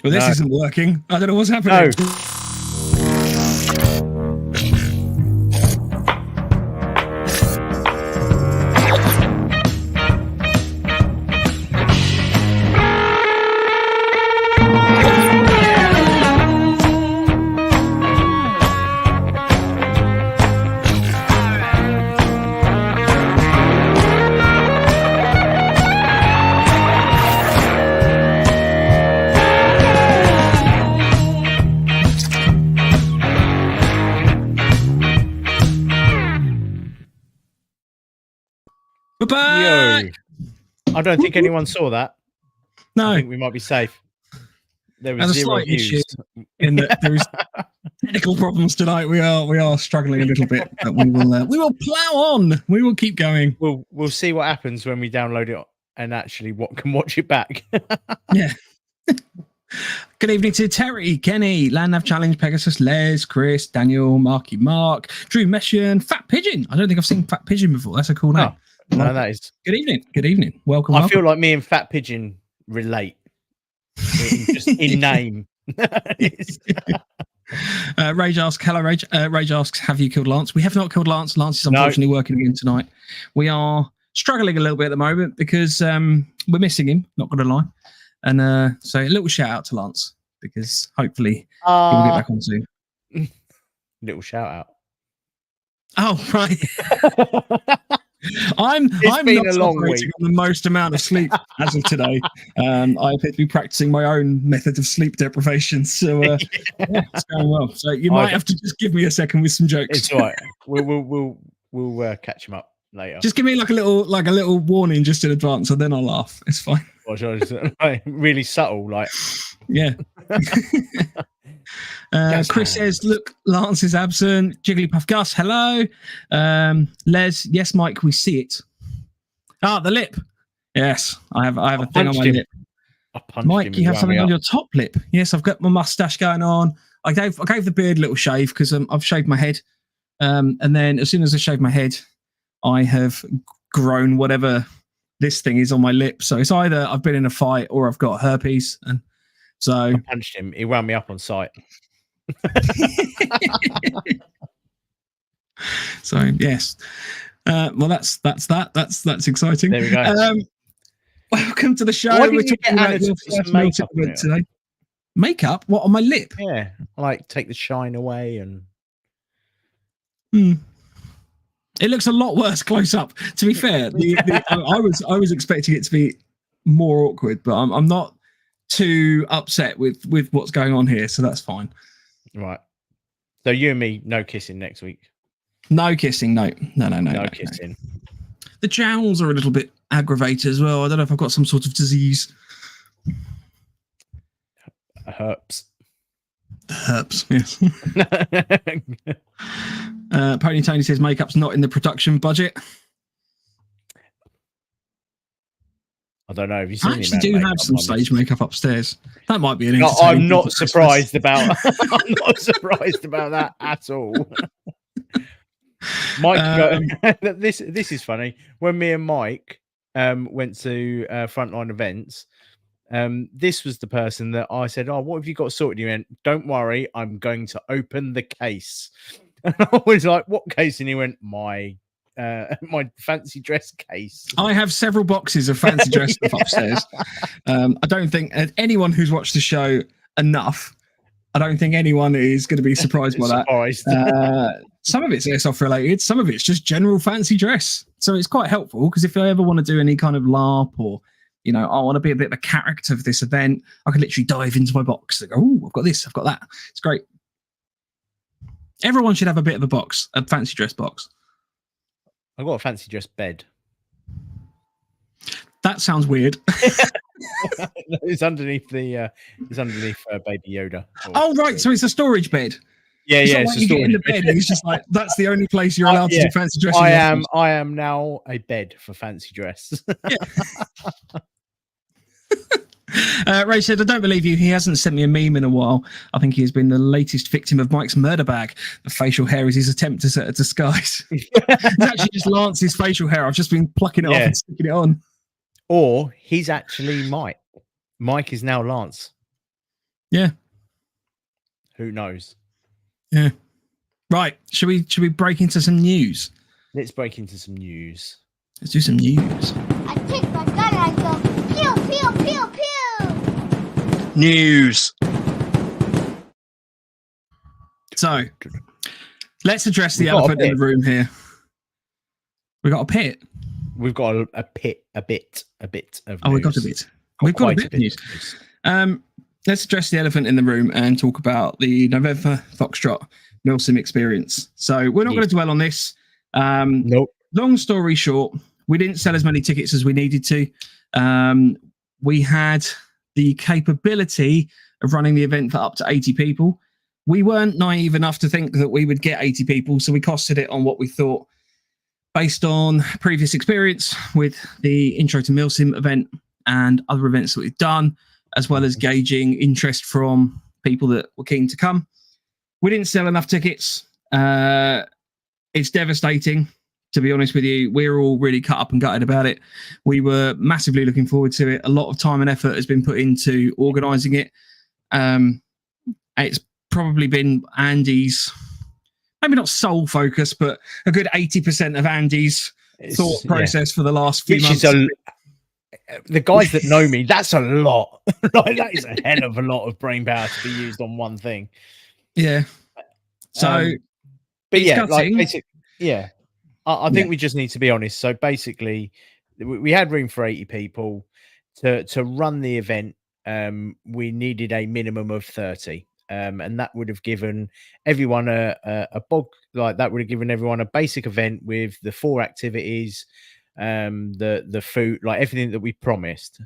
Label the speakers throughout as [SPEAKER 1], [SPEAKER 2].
[SPEAKER 1] Well, this isn't working. I don't know what's happening.
[SPEAKER 2] No.
[SPEAKER 1] Bye-bye.
[SPEAKER 2] I don't think anyone saw that.
[SPEAKER 1] No.
[SPEAKER 2] I think we might be safe. There was
[SPEAKER 1] There's a
[SPEAKER 2] zero
[SPEAKER 1] slight
[SPEAKER 2] views.
[SPEAKER 1] issue in that there is technical problems tonight. We are struggling a little bit, but we will plow on. We will keep going.
[SPEAKER 2] We'll see what happens when we download it and actually can watch it back.
[SPEAKER 1] Yeah. Good evening to Terry, Kenny, Landnav Challenge, Pegasus, Les, Chris, Daniel, Marky Mark, Drew Meshian, Fat Pigeon. I don't think I've seen Fat Pigeon before. That's a cool name.
[SPEAKER 2] No, that is.
[SPEAKER 1] Good evening. Good evening. Welcome.
[SPEAKER 2] I feel like me and Fat Pigeon relate. Just in name.
[SPEAKER 1] Rage asks, hello, Rage. Rage asks, have you killed Lance? We have not killed Lance. Lance is unfortunately working again tonight. We are struggling a little bit at the moment because we're missing him, not going to lie. And so a little shout out to Lance because hopefully he will get back on soon.
[SPEAKER 2] Little shout out.
[SPEAKER 1] Oh, right. I'm not operating on the most amount of sleep as of today. I appear to be practicing my own method of sleep deprivation. So yeah, it's going well. So you might have to just give me a second with some jokes.
[SPEAKER 2] It's all right. We'll catch him up later.
[SPEAKER 1] Just give me like a little warning just in advance, and then I'll laugh. It's fine.
[SPEAKER 2] Really subtle, like
[SPEAKER 1] yeah. Chris says, look, Lance is absent. Jigglypuff Gus, hello. Les, yes, Mike, we see it. The lip. Yes, I have a thing on my lip. Mike, you have something on your top lip. Yes, I've got my mustache going on. I gave the beard a little shave because I've shaved my head. And then as soon as I shaved my head, I have grown whatever this thing is on my lip. So it's either I've been in a fight or I've got herpes. And so
[SPEAKER 2] I punched him. He wound me up on sight.
[SPEAKER 1] So yes. Well, that's exciting.
[SPEAKER 2] There we go.
[SPEAKER 1] Welcome to the show.
[SPEAKER 2] Why did you get Anna to put some makeup on
[SPEAKER 1] today? Makeup? What, on my lip?
[SPEAKER 2] Yeah, like take the shine away and.
[SPEAKER 1] It looks a lot worse close up. To be fair, I was expecting it to be more awkward, but I'm not too upset with what's going on here, so that's fine.
[SPEAKER 2] Right. So you and me, no kissing next week.
[SPEAKER 1] No kissing, no
[SPEAKER 2] kissing.
[SPEAKER 1] The jowls are a little bit aggravated as well. I don't know if I've got some sort of disease.
[SPEAKER 2] Herpes.
[SPEAKER 1] Yes. Pony Tony says makeup's not in the production budget.
[SPEAKER 2] I don't know. Have you seen?
[SPEAKER 1] I actually do have some stage makeup upstairs. That might be an.
[SPEAKER 2] No, I'm not surprised about. I'm not surprised about that at all. Mike, this is funny. When me and Mike went to Frontline Events, this was the person that I said, "Oh, what have you got sorted?" He went, "Don't worry, I'm going to open the case." And I was like, "What case?" And he went, "My fancy dress case."
[SPEAKER 1] I have several boxes of fancy dress stuff upstairs. I don't think anyone who's watched the show enough, I don't think anyone is going to be surprised by that. Some of it's airsoft related, some of it's just general fancy dress. So it's quite helpful because if I ever want to do any kind of LARP or, you know, I want to be a bit of a character of this event, I can literally dive into my box and go, "Oh, I've got this, I've got that." It's great. Everyone should have a bit of a box, a fancy dress box.
[SPEAKER 2] I've got a fancy dress bed.
[SPEAKER 1] That sounds weird.
[SPEAKER 2] It's underneath the. It's underneath Baby Yoda.
[SPEAKER 1] Oh right, so it's a storage bed.
[SPEAKER 2] Yeah,
[SPEAKER 1] it's
[SPEAKER 2] yeah.
[SPEAKER 1] It's you get in the bed, and it's just like that's the only place you're allowed to do fancy dress.
[SPEAKER 2] I am now a bed for fancy dress.
[SPEAKER 1] Ray said, "I don't believe you. He hasn't sent me a meme in a while. I think he has been the latest victim of Mike's murder bag. The facial hair is his attempt to set a disguise." It's actually just Lance's facial hair. I've just been plucking it off and sticking it on.
[SPEAKER 2] Or he's actually Mike. Mike is now Lance.
[SPEAKER 1] Yeah.
[SPEAKER 2] Who knows?
[SPEAKER 1] Yeah. Right. Should we break into some news?
[SPEAKER 2] Let's break into some news.
[SPEAKER 1] Let's do some news.
[SPEAKER 3] I take my gun and I go pew pew pew pew.
[SPEAKER 1] News. So, let's address the elephant in the room here. We got a pit.
[SPEAKER 2] We've got a bit of news.
[SPEAKER 1] Oh, we've got a bit. We've got a bit of news. Let's address the elephant in the room and talk about the November Foxtrot Milsim experience. So we're not going to dwell on this.
[SPEAKER 2] Nope.
[SPEAKER 1] Long story short, we didn't sell as many tickets as we needed to. We had the capability of running the event for up to 80 people. We weren't naive enough to think that we would get 80 people, so we costed it on what we thought based on previous experience with the Intro to Milsim event and other events that we've done, as well as gauging interest from people that were keen to come. We didn't sell enough tickets. It's devastating, to be honest with you. We're all really cut up and gutted about it. We were massively looking forward to it. A lot of time and effort has been put into organising it. It's probably been Andy's, maybe not sole focus, but a good 80% of Andy's thought process for the last few months.
[SPEAKER 2] The guys that know me, that's a lot. Like, that is a hell of a lot of brain power to be used on one thing.
[SPEAKER 1] Yeah. So,
[SPEAKER 2] but yeah, like I think we just need to be honest. So basically, we had room for 80 people to run the event. We needed a minimum of 30. And that would have given everyone a basic event with the 4 activities, the food, like everything that we promised.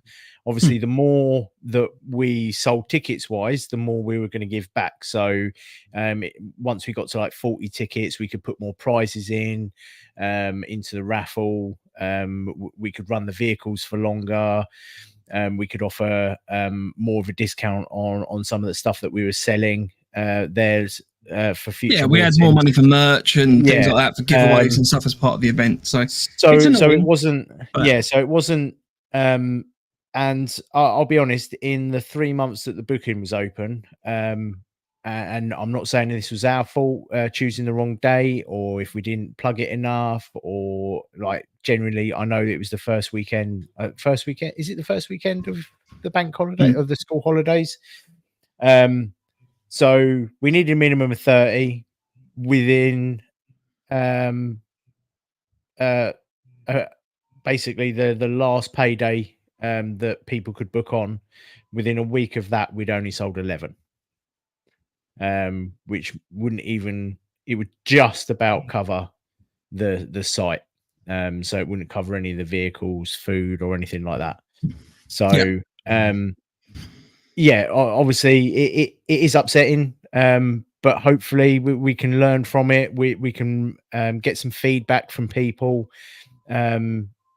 [SPEAKER 2] Obviously, the more that we sold tickets wise, the more we were going to give back. So once we got to like 40 tickets, we could put more prizes in into the raffle. We could run the vehicles for longer. We could offer more of a discount on some of the stuff that we were selling. There's for future.
[SPEAKER 1] Yeah, we had more money for merch and things like that for giveaways and stuff as part of the event. So
[SPEAKER 2] it wasn't. So it wasn't. And I'll be honest, in the 3 months that the booking was open, and I'm not saying this was our fault, choosing the wrong day, or if we didn't plug it enough, or like generally, I know it was the first weekend. Is it the first weekend of the bank holiday of the school holidays? So we needed a minimum of 30 within basically the last payday that people could book on. Within a week of that, we'd only sold 11, which it would just about cover the site. So it wouldn't cover any of the vehicles, food, or anything like that. So obviously it is upsetting, but hopefully we can learn from it. We can get some feedback from people.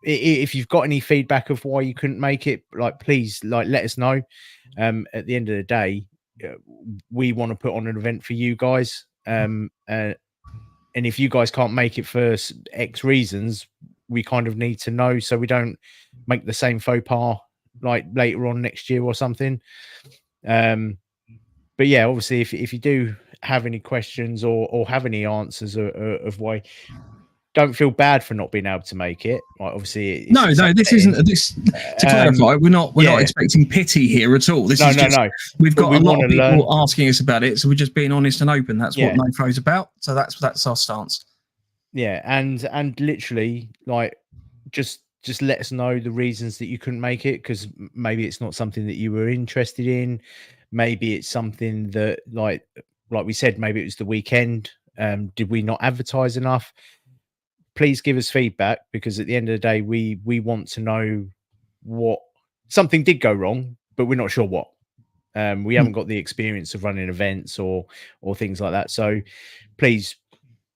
[SPEAKER 2] If you've got any feedback of why you couldn't make it, like, please, like, let us know. At the end of the day, we want to put on an event for you guys. And if you guys can't make it for X reasons, we kind of need to know so we don't make the same faux pas like later on next year or something. But yeah, obviously, if you do have any questions or have any answers of why, don't feel bad for not being able to make it. Like, obviously,
[SPEAKER 1] no, this isn't this. To clarify, we're not expecting pity here at all. This is just we've got a lot of people asking us about it, so we're just being honest and open. That's what NoFo's about. So that's our stance. Yeah,
[SPEAKER 2] and literally, like, just let us know the reasons that you couldn't make it, because maybe it's not something that you were interested in. Maybe it's something that, like we said, maybe it was the weekend. Did we not advertise enough? Please give us feedback, because at the end of the day, we want to know what something did go wrong, but we're not sure what. We haven't got the experience of running events or things like that. So please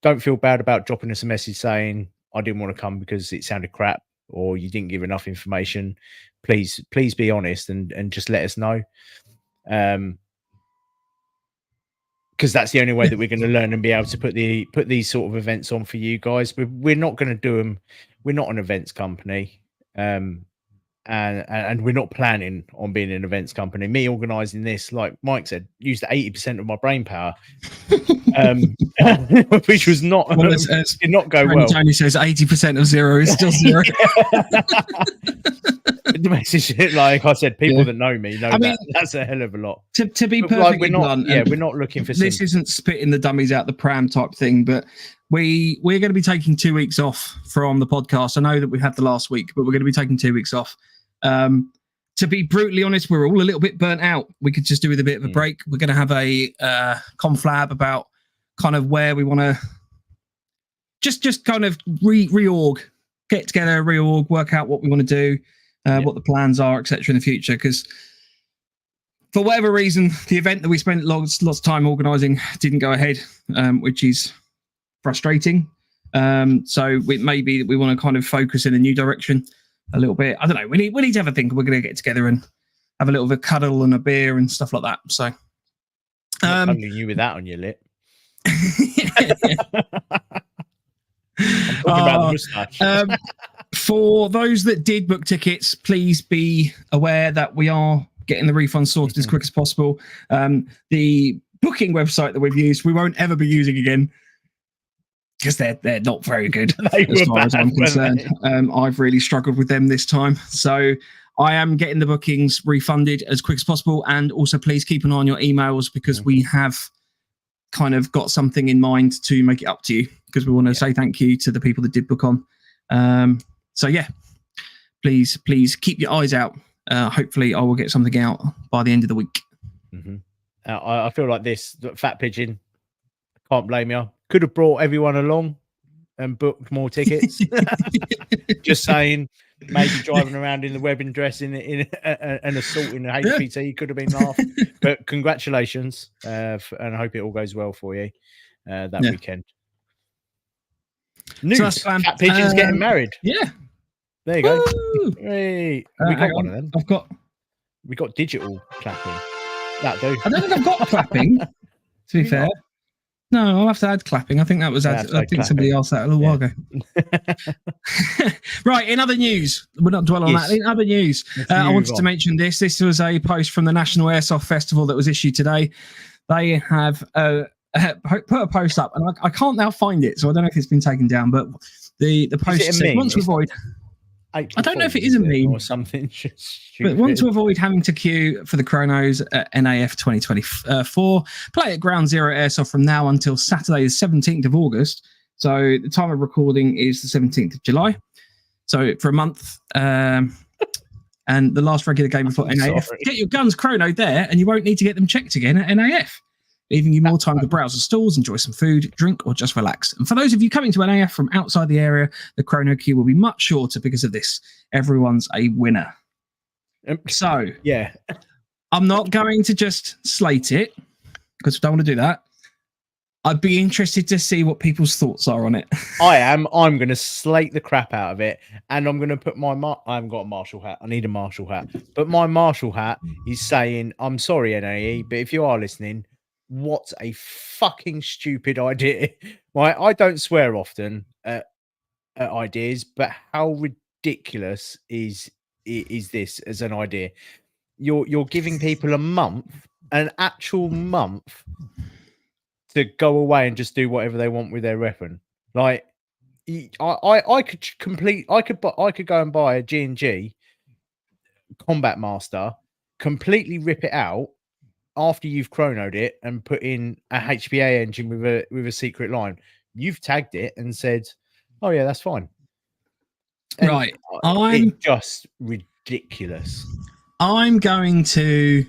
[SPEAKER 2] don't feel bad about dropping us a message saying, I didn't want to come because it sounded crap, or you didn't give enough information. Please be honest and just let us know. Because that's the only way that we're going to learn and be able to put these sort of events on for you guys. We're not going to do them. We're not an events company. and we're not planning on being an events company. Me organising this, like Mike said, used 80% of my brain power, which was not did not go well.
[SPEAKER 1] Tony says 80% of zero is still zero.
[SPEAKER 2] The message, like I said, people that know me know that's a hell of a lot.
[SPEAKER 1] To be perfectly blunt,
[SPEAKER 2] we're not looking for
[SPEAKER 1] this. Isn't spitting the dummies out the pram type thing, but we're going to be taking 2 weeks off from the podcast. I know that we had the last week, but we're going to be taking 2 weeks off. To be brutally honest, we're all a little bit burnt out. We could just do with a bit of a break. We're going to have a conflab about kind of where we want to just kind of reorg, get together, reorg, work out what we want to do, what the plans are, etc. in the future. Because for whatever reason, the event that we spent lots of time organising didn't go ahead, which is frustrating. So it may be that we want to kind of focus in a new direction a little bit. I don't know. We need to have a think. We're going to get together and have a little bit of cuddle and a beer and stuff like that. So,
[SPEAKER 2] only you with that on your lip. I'm talking about the moustache.
[SPEAKER 1] For those that did book tickets, please be aware that we are getting the refund sorted as quick as possible. The booking website that we've used, we won't ever be using again, because they're not very good as far as I'm concerned. I've really struggled with them this time. So I am getting the bookings refunded as quick as possible. And also please keep an eye on your emails, because we have kind of got something in mind to make it up to you, because we want to say thank you to the people that did book on. So yeah, please keep your eyes out. Hopefully I will get something out by the end of the week.
[SPEAKER 2] I feel like this Fat Pigeon, can't blame you. Could have brought everyone along and booked more tickets. Just saying, maybe driving around in the wedding dress in an assault in the HPT could have been laughed. But congratulations, and I hope it all goes well for you that weekend. News:
[SPEAKER 1] so
[SPEAKER 2] Fat Pigeon's getting married.
[SPEAKER 1] Yeah,
[SPEAKER 2] there you go. Hey, we got one of them. We got digital clapping. That do.
[SPEAKER 1] I don't think I've got clapping. To be fair. No, I'll have to add clapping. I think that was I think somebody else that a little while ago. Right, in other news, we're not dwelling on that. In other news, I wanted to mention this. This was a post from the National Airsoft Festival that was issued today. They have put a post up, and I can't now find it, so I don't know if it's been taken down. But the post said, "Want to avoid." I don't know if it is a meme
[SPEAKER 2] or something.
[SPEAKER 1] But want to avoid having to queue for the chronos at NAF 2024. Play at Ground Zero Airsoft from now until Saturday, the 17th of August. So the time of recording is the 17th of July. So for a month. And the last regular game before NAF. Get your guns chronoed there, and you won't need to get them checked again at NAF. Leaving you more time to browse the stalls, enjoy some food, drink, or just relax. And for those of you coming to NAF from outside the area, the chrono queue will be much shorter because of this. Everyone's a winner. So,
[SPEAKER 2] yeah,
[SPEAKER 1] I'm not going to just slate it, because I don't want to do that. I'd be interested to see what people's thoughts are on it.
[SPEAKER 2] I am. I'm going to slate the crap out of it, and I'm going to put my... I haven't got a Marshall hat. I need a Marshall hat. But my Marshall hat is saying, I'm sorry, NAE, but if you are listening... What a fucking stupid idea. Right? I don't swear often at ideas, but how ridiculous is this as an idea? You're giving people a month, an actual month, to go away and just do whatever they want with their weapon. Like, I could go and buy a G&G Combat Master, completely rip it out after you've chronoed it and put in a HPA engine with a secret line. You've tagged it and said, "Oh yeah, that's fine." And
[SPEAKER 1] right,
[SPEAKER 2] it's just ridiculous.
[SPEAKER 1] I'm going to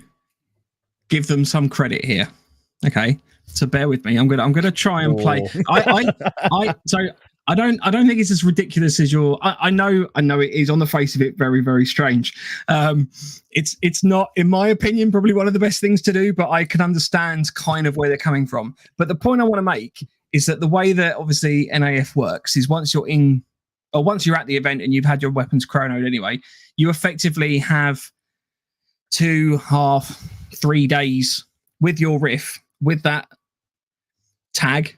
[SPEAKER 1] give them some credit here. Okay, so bear with me. I'm gonna try and play. I don't think it's as ridiculous as your. I know it is on the face of it very, very strange. It's not, in my opinion, probably one of the best things to do, but I can understand kind of where they're coming from. But the point I want to make is that the way that obviously NAF works is once you're at the event and you've had your weapons chronoed anyway, you effectively have 2.5, 3 days with your RIF with that tag.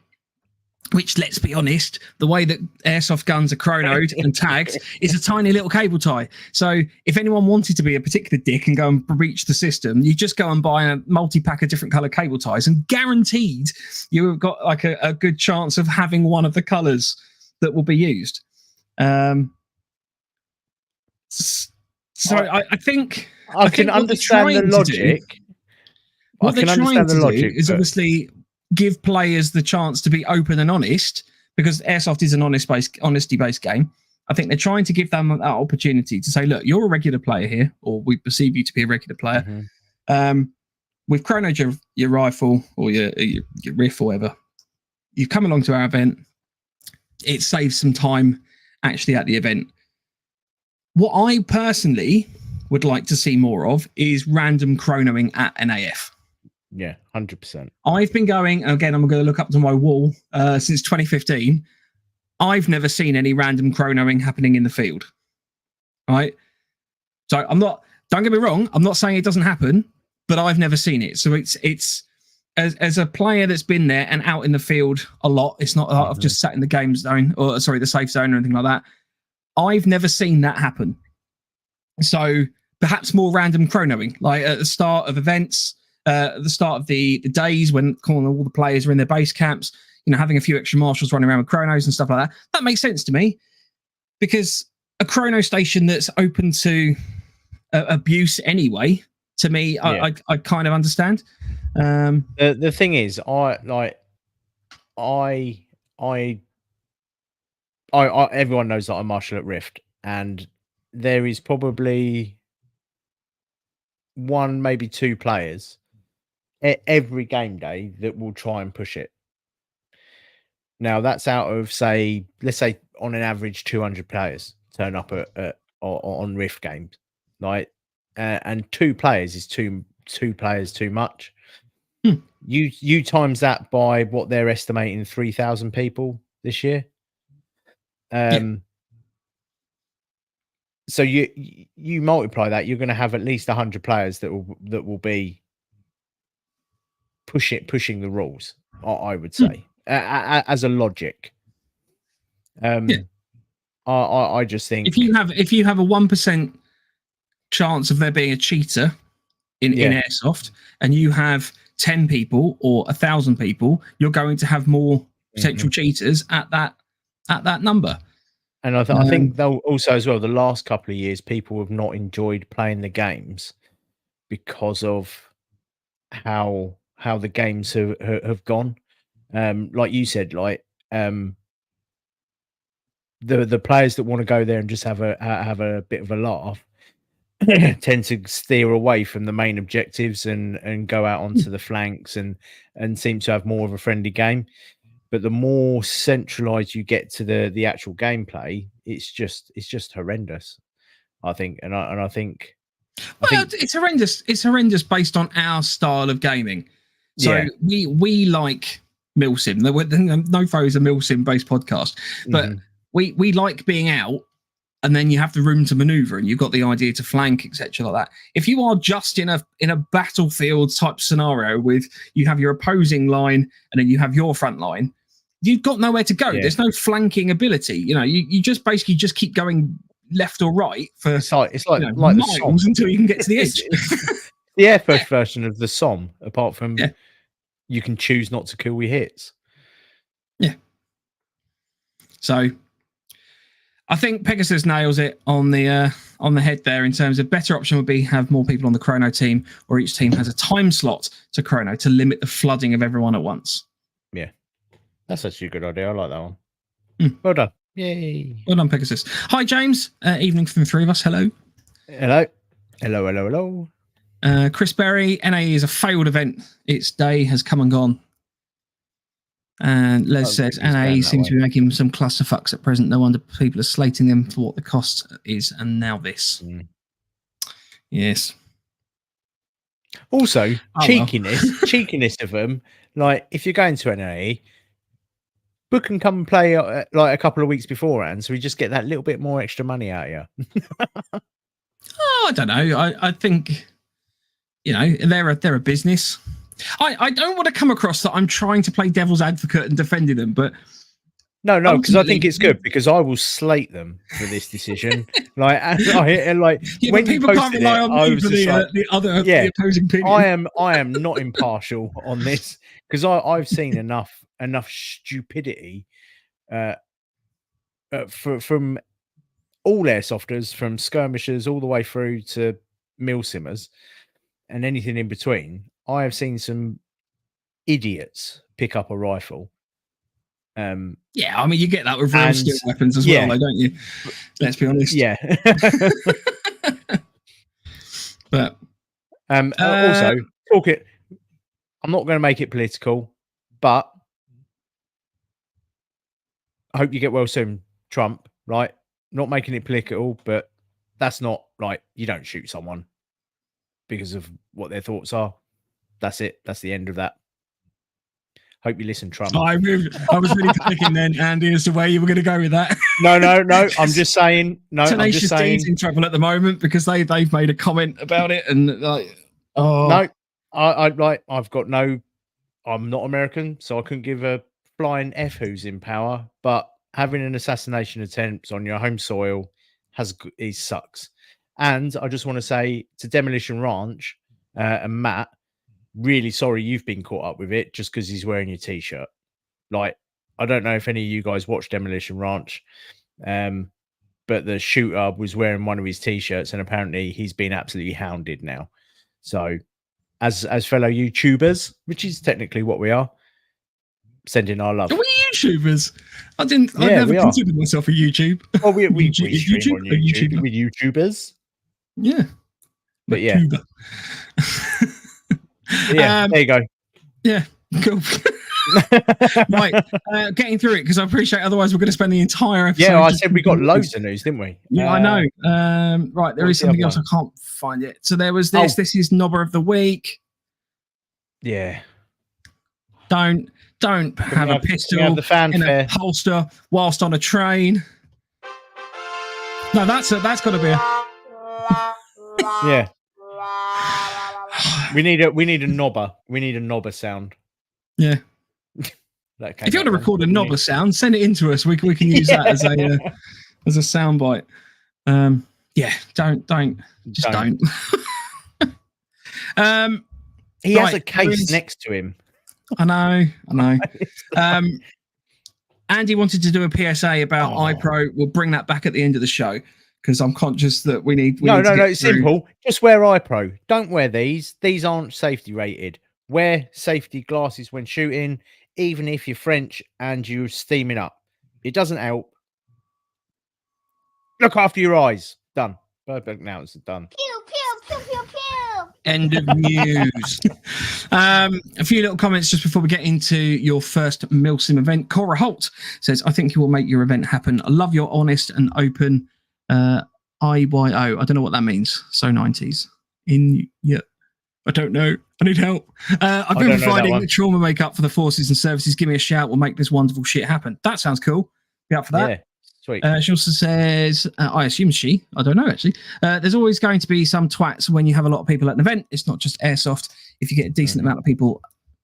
[SPEAKER 1] which, let's be honest, the way that airsoft guns are chronoed and tagged is a tiny little cable tie. So if anyone wanted to be a particular dick and go and breach the system, you just go and buy a multi-pack of different colour cable ties, and guaranteed you've got like a good chance of having one of the colours that will be used. I think
[SPEAKER 2] I can understand the logic.
[SPEAKER 1] What they're trying to do is obviously give players the chance to be open and honest, because airsoft is an honesty-based game. I think they're trying to give them that opportunity to say, look, you're a regular player here, or we perceive you to be a regular player. Mm-hmm. We've chronoed your rifle or your riff or whatever. You've come along to our event. It saves some time actually at the event. What I personally would like to see more of is random chronoing at NAF.
[SPEAKER 2] Yeah, 100%.
[SPEAKER 1] I've been going, again, I'm going to look up to my wall, since 2015. I've never seen any random chronoing happening in the field. Right? So don't get me wrong, I'm not saying it doesn't happen, but I've never seen it. So it's as a player that's been there and out in the field a lot, it's not I've just sat in the game zone, or sorry, the safe zone or anything like that. I've never seen that happen. So perhaps more random chronoing, like at the start of events, at the start of the days when all the players are in their base camps, having a few extra marshals running around with chronos and stuff like that. That makes sense to me, because a chrono station that's open to abuse anyway, to me, I kind of understand.
[SPEAKER 2] The thing is, everyone knows that I marshal at Rift, and there is probably one, maybe two players every game day that will try and push it. Now that's out of, let's say on an average 200 players turn up on Rift games, right? And two players is two players too much. You times that by what they're estimating 3,000 people this year. So you multiply that, you're going to have at least 100 players that will be pushing the rules, I would say, as a logic. I just think if you have a 1% chance of there being a cheater in airsoft, and you have 10 people or 1,000 people, you're going to have more potential cheaters at that number. And I think they'll also, as well, the last couple of years, people have not enjoyed playing the games because of how the games have gone. Like you said, the players that want to go there and just have a bit of a laugh tend to steer away from the main objectives and go out onto the flanks and seem to have more of a friendly game. But the more centralized you get to the actual gameplay, it's just horrendous, I think. And I think
[SPEAKER 1] it's horrendous. It's horrendous based on our style of gaming. So we like Milsim. NoFo is a Milsim based podcast, but we like being out, and then you have the room to maneuver, and you've got the idea to flank, etc. like that. If you are just in a battlefield type scenario with you have your opposing line and then you have your front line, you've got nowhere to go. There's no flanking ability. You just basically just keep going left or right for
[SPEAKER 2] it's like
[SPEAKER 1] miles until you can get to the edge.
[SPEAKER 2] The air first version of the SOM, apart from you can choose not to kill your hits.
[SPEAKER 1] Yeah. So I think Pegasus nails it on the head there in terms of better option would be have more people on the chrono team, or each team has a time slot to chrono to limit the flooding of everyone at once.
[SPEAKER 2] Yeah. That's actually a good idea. I like that one. Well done. Yay.
[SPEAKER 1] Well done, Pegasus. Hi, James. Evening from the three of us. Hello.
[SPEAKER 2] Hello. Hello, hello, hello.
[SPEAKER 1] Chris Berry, NAE is a failed event. Its day has come and gone. And Les says NAE seems to be making some clusterfucks at present. No wonder people are slating them for what the cost is. And now this. Yes.
[SPEAKER 2] Also, cheekiness of them. Like, if you're going to NAE, book and come and play like a couple of weeks beforehand, so we just get that little bit more extra money out of you.
[SPEAKER 1] I don't know. I think, they're a business. I don't want to come across that I'm trying to play devil's advocate and defending them, but
[SPEAKER 2] No, because I think
[SPEAKER 1] Ultimately,
[SPEAKER 2] it's good because I will slate them for this decision. like
[SPEAKER 1] yeah,
[SPEAKER 2] when
[SPEAKER 1] but
[SPEAKER 2] you
[SPEAKER 1] people can't
[SPEAKER 2] posted
[SPEAKER 1] rely
[SPEAKER 2] it,
[SPEAKER 1] on
[SPEAKER 2] I
[SPEAKER 1] me
[SPEAKER 2] was
[SPEAKER 1] for
[SPEAKER 2] just like,
[SPEAKER 1] the opposing opinion.
[SPEAKER 2] I am not impartial on this because I've seen enough stupidity from all airsofters, from skirmishers all the way through to milsimmers and anything in between. I have seen some idiots pick up a rifle.
[SPEAKER 1] Yeah, I mean, you get that with real
[SPEAKER 2] And
[SPEAKER 1] steel weapons as
[SPEAKER 2] yeah.
[SPEAKER 1] well, though, don't you? Let's be honest.
[SPEAKER 2] Yeah.
[SPEAKER 1] But
[SPEAKER 2] also, talk it. I'm not going to make it political, but I hope you get well soon, Trump. Right? Not making it political, but that's not like you don't shoot someone because of what their thoughts are. That's it. That's the end of that. Hope you listen, Trump.
[SPEAKER 1] I was really thinking then, Andy, as to where you were going to go with that.
[SPEAKER 2] No. I'm just saying. No,
[SPEAKER 1] Tenacious
[SPEAKER 2] I'm just saying.
[SPEAKER 1] D's in trouble at the moment because they've made a comment about it, and like, oh
[SPEAKER 2] No, I've got no. I'm not American, so I couldn't give a flying F who's in power. But having an assassination attempt on your home soil it sucks. And I just want to say to Demolition Ranch and Matt, really sorry you've been caught up with it just because he's wearing your t-shirt. Like, I don't know if any of you guys watch Demolition Ranch, but the shooter was wearing one of his t-shirts, and apparently he's been absolutely hounded now. So, as fellow YouTubers, which is technically what we are, sending our love.
[SPEAKER 1] Are we YouTubers? I never considered myself a YouTube.
[SPEAKER 2] Oh, we stream
[SPEAKER 1] YouTube?
[SPEAKER 2] on YouTube. We're YouTubers.
[SPEAKER 1] Yeah.
[SPEAKER 2] But yeah. Yeah, there you go.
[SPEAKER 1] Yeah, cool. Right, getting through it because I appreciate. Otherwise, we're going to spend the entire episode.
[SPEAKER 2] Yeah, I said we got loads of news, didn't we?
[SPEAKER 1] Yeah, I know. Right, there is something else. I can't find it. So there was this. This is Knobber of the Week.
[SPEAKER 2] Yeah.
[SPEAKER 1] Don't have a pistol
[SPEAKER 2] the fanfare
[SPEAKER 1] in a holster whilst on a train. No, that's got to be a.
[SPEAKER 2] Yeah. We need a knobber. We need a knobber sound.
[SPEAKER 1] Yeah. If you want to record a knobber sound, send it in to us. We can use that as a soundbite. Yeah. Don't.
[SPEAKER 2] He has a case next to him.
[SPEAKER 1] I know. Andy wanted to do a PSA about iPro. We'll bring that back at the end of the show because I'm conscious that we need.
[SPEAKER 2] No. It's simple. Just wear iPro. Don't wear these. These aren't safety rated. Wear safety glasses when shooting, even if you're French and you're steaming up. It doesn't help. Look after your eyes. Done. Perfect. Now it's done.
[SPEAKER 3] Pew, pew, pew, pew, pew.
[SPEAKER 1] End of news. A few little comments just before we get into your first Milsim event. Cora Holt says, I think you will make your event happen. I love your honest and open IYO. I don't know what that means. So 90s. I don't know. I need help. I've been providing the trauma makeup for the forces and services. Give me a shout. We'll make this wonderful shit happen. That sounds cool. Be up for that.
[SPEAKER 2] Yeah, sweet.
[SPEAKER 1] She also says, I assume I don't know actually. There's always going to be some twats when you have a lot of people at an event. It's not just airsoft. If you get a decent amount of people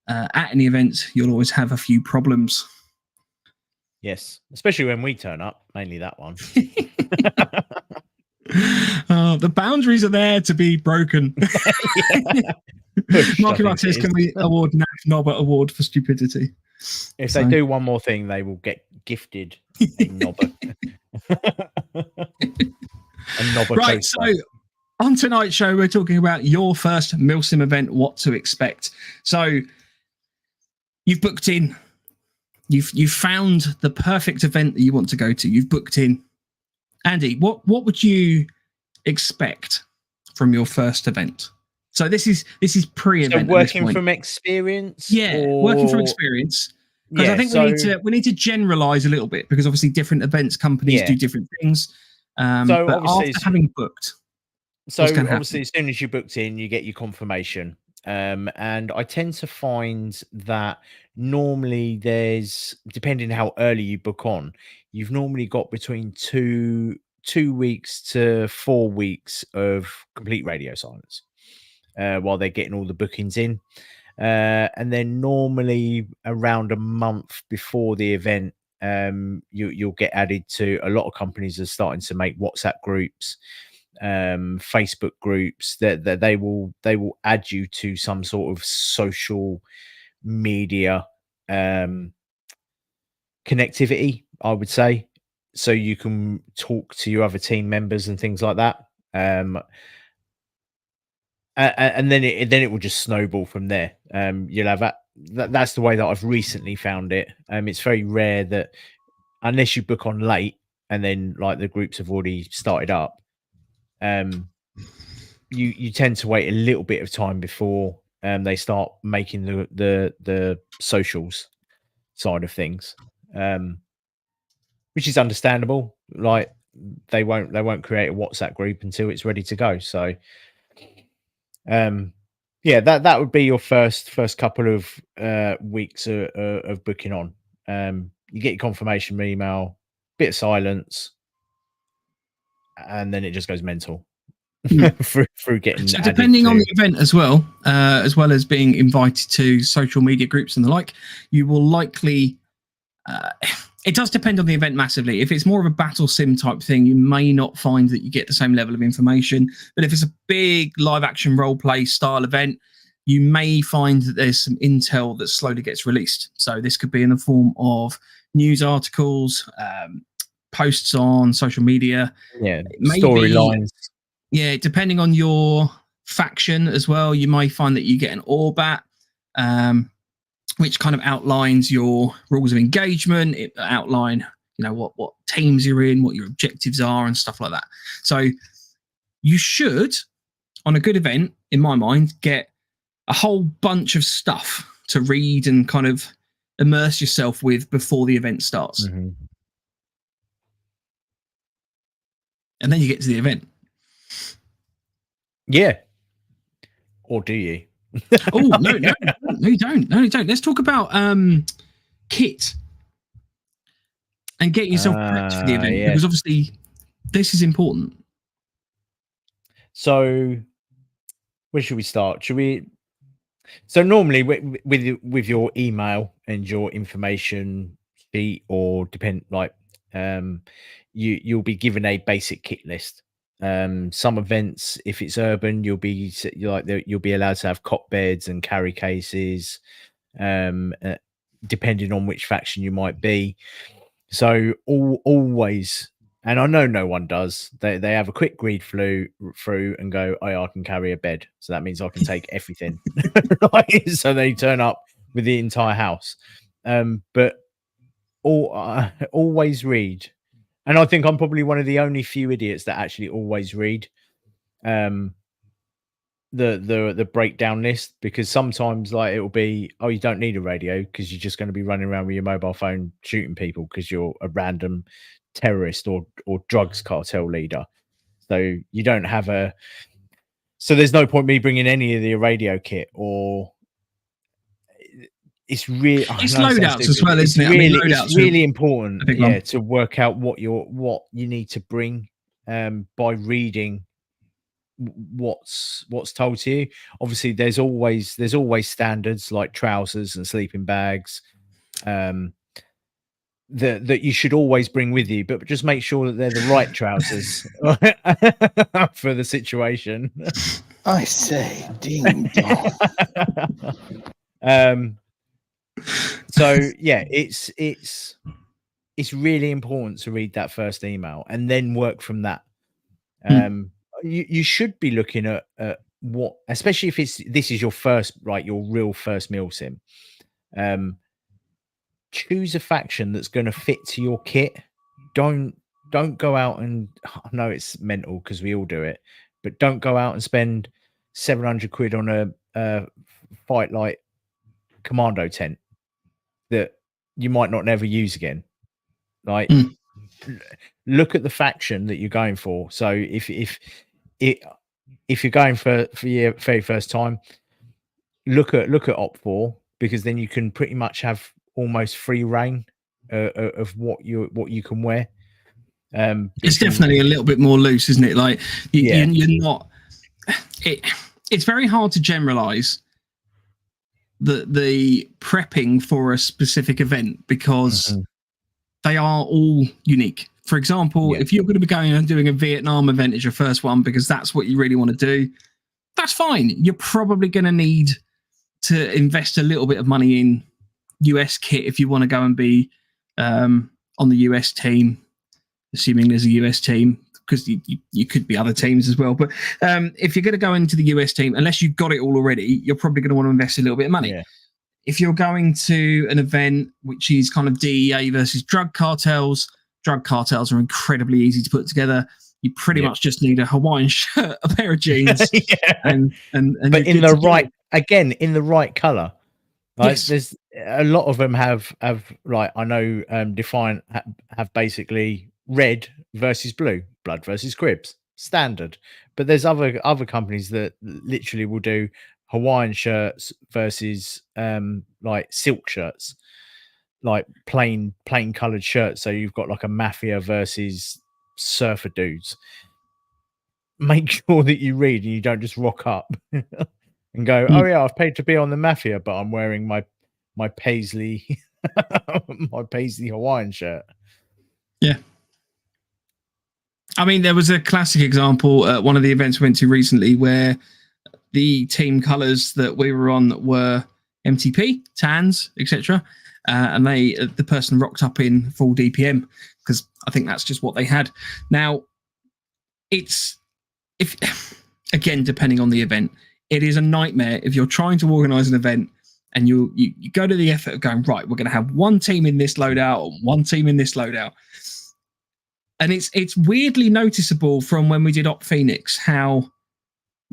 [SPEAKER 1] at any event, you'll always have a few problems.
[SPEAKER 2] Yes, especially when we turn up. Mainly that one.
[SPEAKER 1] The boundaries are there to be broken. Marky Mark says, can we award Nash Knobber Award for stupidity?
[SPEAKER 2] If they do one more thing, they will get gifted a knobber.
[SPEAKER 1] Right, coaster. So on tonight's show, we're talking about your first Milsim event, what to expect. So you've booked in. You've found the perfect event that you want to go to. You've booked in. Andy, what would you expect from your first event? So this is pre-event.
[SPEAKER 2] So working from experience?
[SPEAKER 1] Yeah, working from experience. Because I think we need to generalize a little bit because obviously different events companies do different things.
[SPEAKER 2] So
[SPEAKER 1] but after having booked.
[SPEAKER 2] So obviously as soon as you booked in, you get your confirmation. And I tend to find that normally there's, depending how early you book on, you've normally got between two weeks to 4 weeks of complete radio silence while they're getting all the bookings in. And then normally around a month before the event, you'll get added to. A lot of companies are starting to make WhatsApp groups, Facebook groups, that they will add you to some sort of social media connectivity, I would say, so you can talk to your other team members and things like that. And then it will just snowball from there. You'll have that's the way that I've recently found it. It's very rare that, unless you book on late and then like the groups have already started up, you tend to wait a little bit of time before they start making the socials side of things, which is understandable. Like they won't create a WhatsApp group until it's ready to go. So yeah, that would be your first couple of weeks of booking on. You get your confirmation email, bit of silence, and then it just goes mental through getting.
[SPEAKER 1] So depending on the event as well as being invited to social media groups and the like, you will likely. It does depend on the event massively. If it's more of a battle sim type thing, you may not find that you get the same level of information. But if it's a big live action role play style event, you may find that there's some intel that slowly gets released. So this could be in the form of news articles, posts on social media,
[SPEAKER 2] storylines.
[SPEAKER 1] Yeah, depending on your faction as well, you may find that you get an ORBAT, which kind of outlines your rules of engagement. It outline, what teams you're in, what your objectives are, and stuff like that. So you should, on a good event, in my mind, get a whole bunch of stuff to read and kind of immerse yourself with before the event starts.
[SPEAKER 2] Mm-hmm.
[SPEAKER 1] And then you get to the event.
[SPEAKER 2] Yeah. Or do you?
[SPEAKER 1] Oh, no, you don't. No, you don't. Let's talk about kit and get yourself prepped for the event, because obviously this is important.
[SPEAKER 2] So where should we start? So normally with your email and your information sheet, or you'll be given a basic kit list. Some events, if it's urban, you'll be allowed to have cot beds and carry cases, depending on which faction you might be. So always, and I know no one does, they have a quick read through and go, oh, I can carry a bed, so that means I can take everything. So they turn up with the entire house. But always read. And I think I'm probably one of the only few idiots that actually always read the breakdown list, because sometimes like it'll be, oh, you don't need a radio because you're just going to be running around with your mobile phone shooting people because you're a random terrorist or drugs cartel leader. So you don't have so there's no point me bringing any of the radio kit, or it's really,
[SPEAKER 1] it's loadouts as well, isn't it?
[SPEAKER 2] It's really important, to work out what you need to bring by reading what's told to you. Obviously, there's always standards like trousers and sleeping bags that you should always bring with you, but just make sure that they're the right trousers for the situation.
[SPEAKER 4] I say, ding dong.
[SPEAKER 2] So yeah, it's really important to read that first email and then work from that. You should be looking at what, especially if this is your first, like your real first Milsim. Choose a faction that's going to fit to your kit. Don't go out and, I know it's mental because we all do it, but don't go out and spend 700 quid on a fight like commando tent that you might not never use again. Like, look at the faction that you're going for. So if you're going for your very first time, look at Op4, because then you can pretty much have almost free reign of what you can wear.
[SPEAKER 1] It's definitely a little bit more loose, isn't it? Like you're not. It's very hard to generalize the prepping for a specific event, because they are all unique. For example, if you're going to be going and doing a Vietnam event as your first one because that's what you really want to do, that's fine. You're probably going to need to invest a little bit of money in US kit if you want to go and be on the US team, assuming there's a US team, because you could be other teams as well. But if you're going to go into the US team, unless you've got it all already, you're probably going to want to invest a little bit of money. Yeah. If you're going to an event which is kind of DEA versus drug cartels are incredibly easy to put together. You pretty much just need a Hawaiian shirt, a pair of jeans, and
[SPEAKER 2] but in the right color. Like, yes. There's a lot of them have like, I know Defiant have basically red versus blue, blood versus Cribs, standard. But there's other companies that literally will do Hawaiian shirts versus like silk shirts, like plain colored shirts. So you've got like a mafia versus surfer dudes. Make sure that you read and you don't just rock up and go, oh yeah, I've paid to be on the mafia, but I'm wearing my paisley my paisley Hawaiian shirt.
[SPEAKER 1] Yeah. I mean, there was a classic example at one of the events we went to recently where the team colours that we were on were MTP, tans, etc. And the person rocked up in full DPM because I think that's just what they had. Now, again, depending on the event, it is a nightmare if you're trying to organise an event and you go to the effort of going, right, we're going to have one team in this loadout or one team in this loadout. And it's weirdly noticeable from when we did Op Phoenix how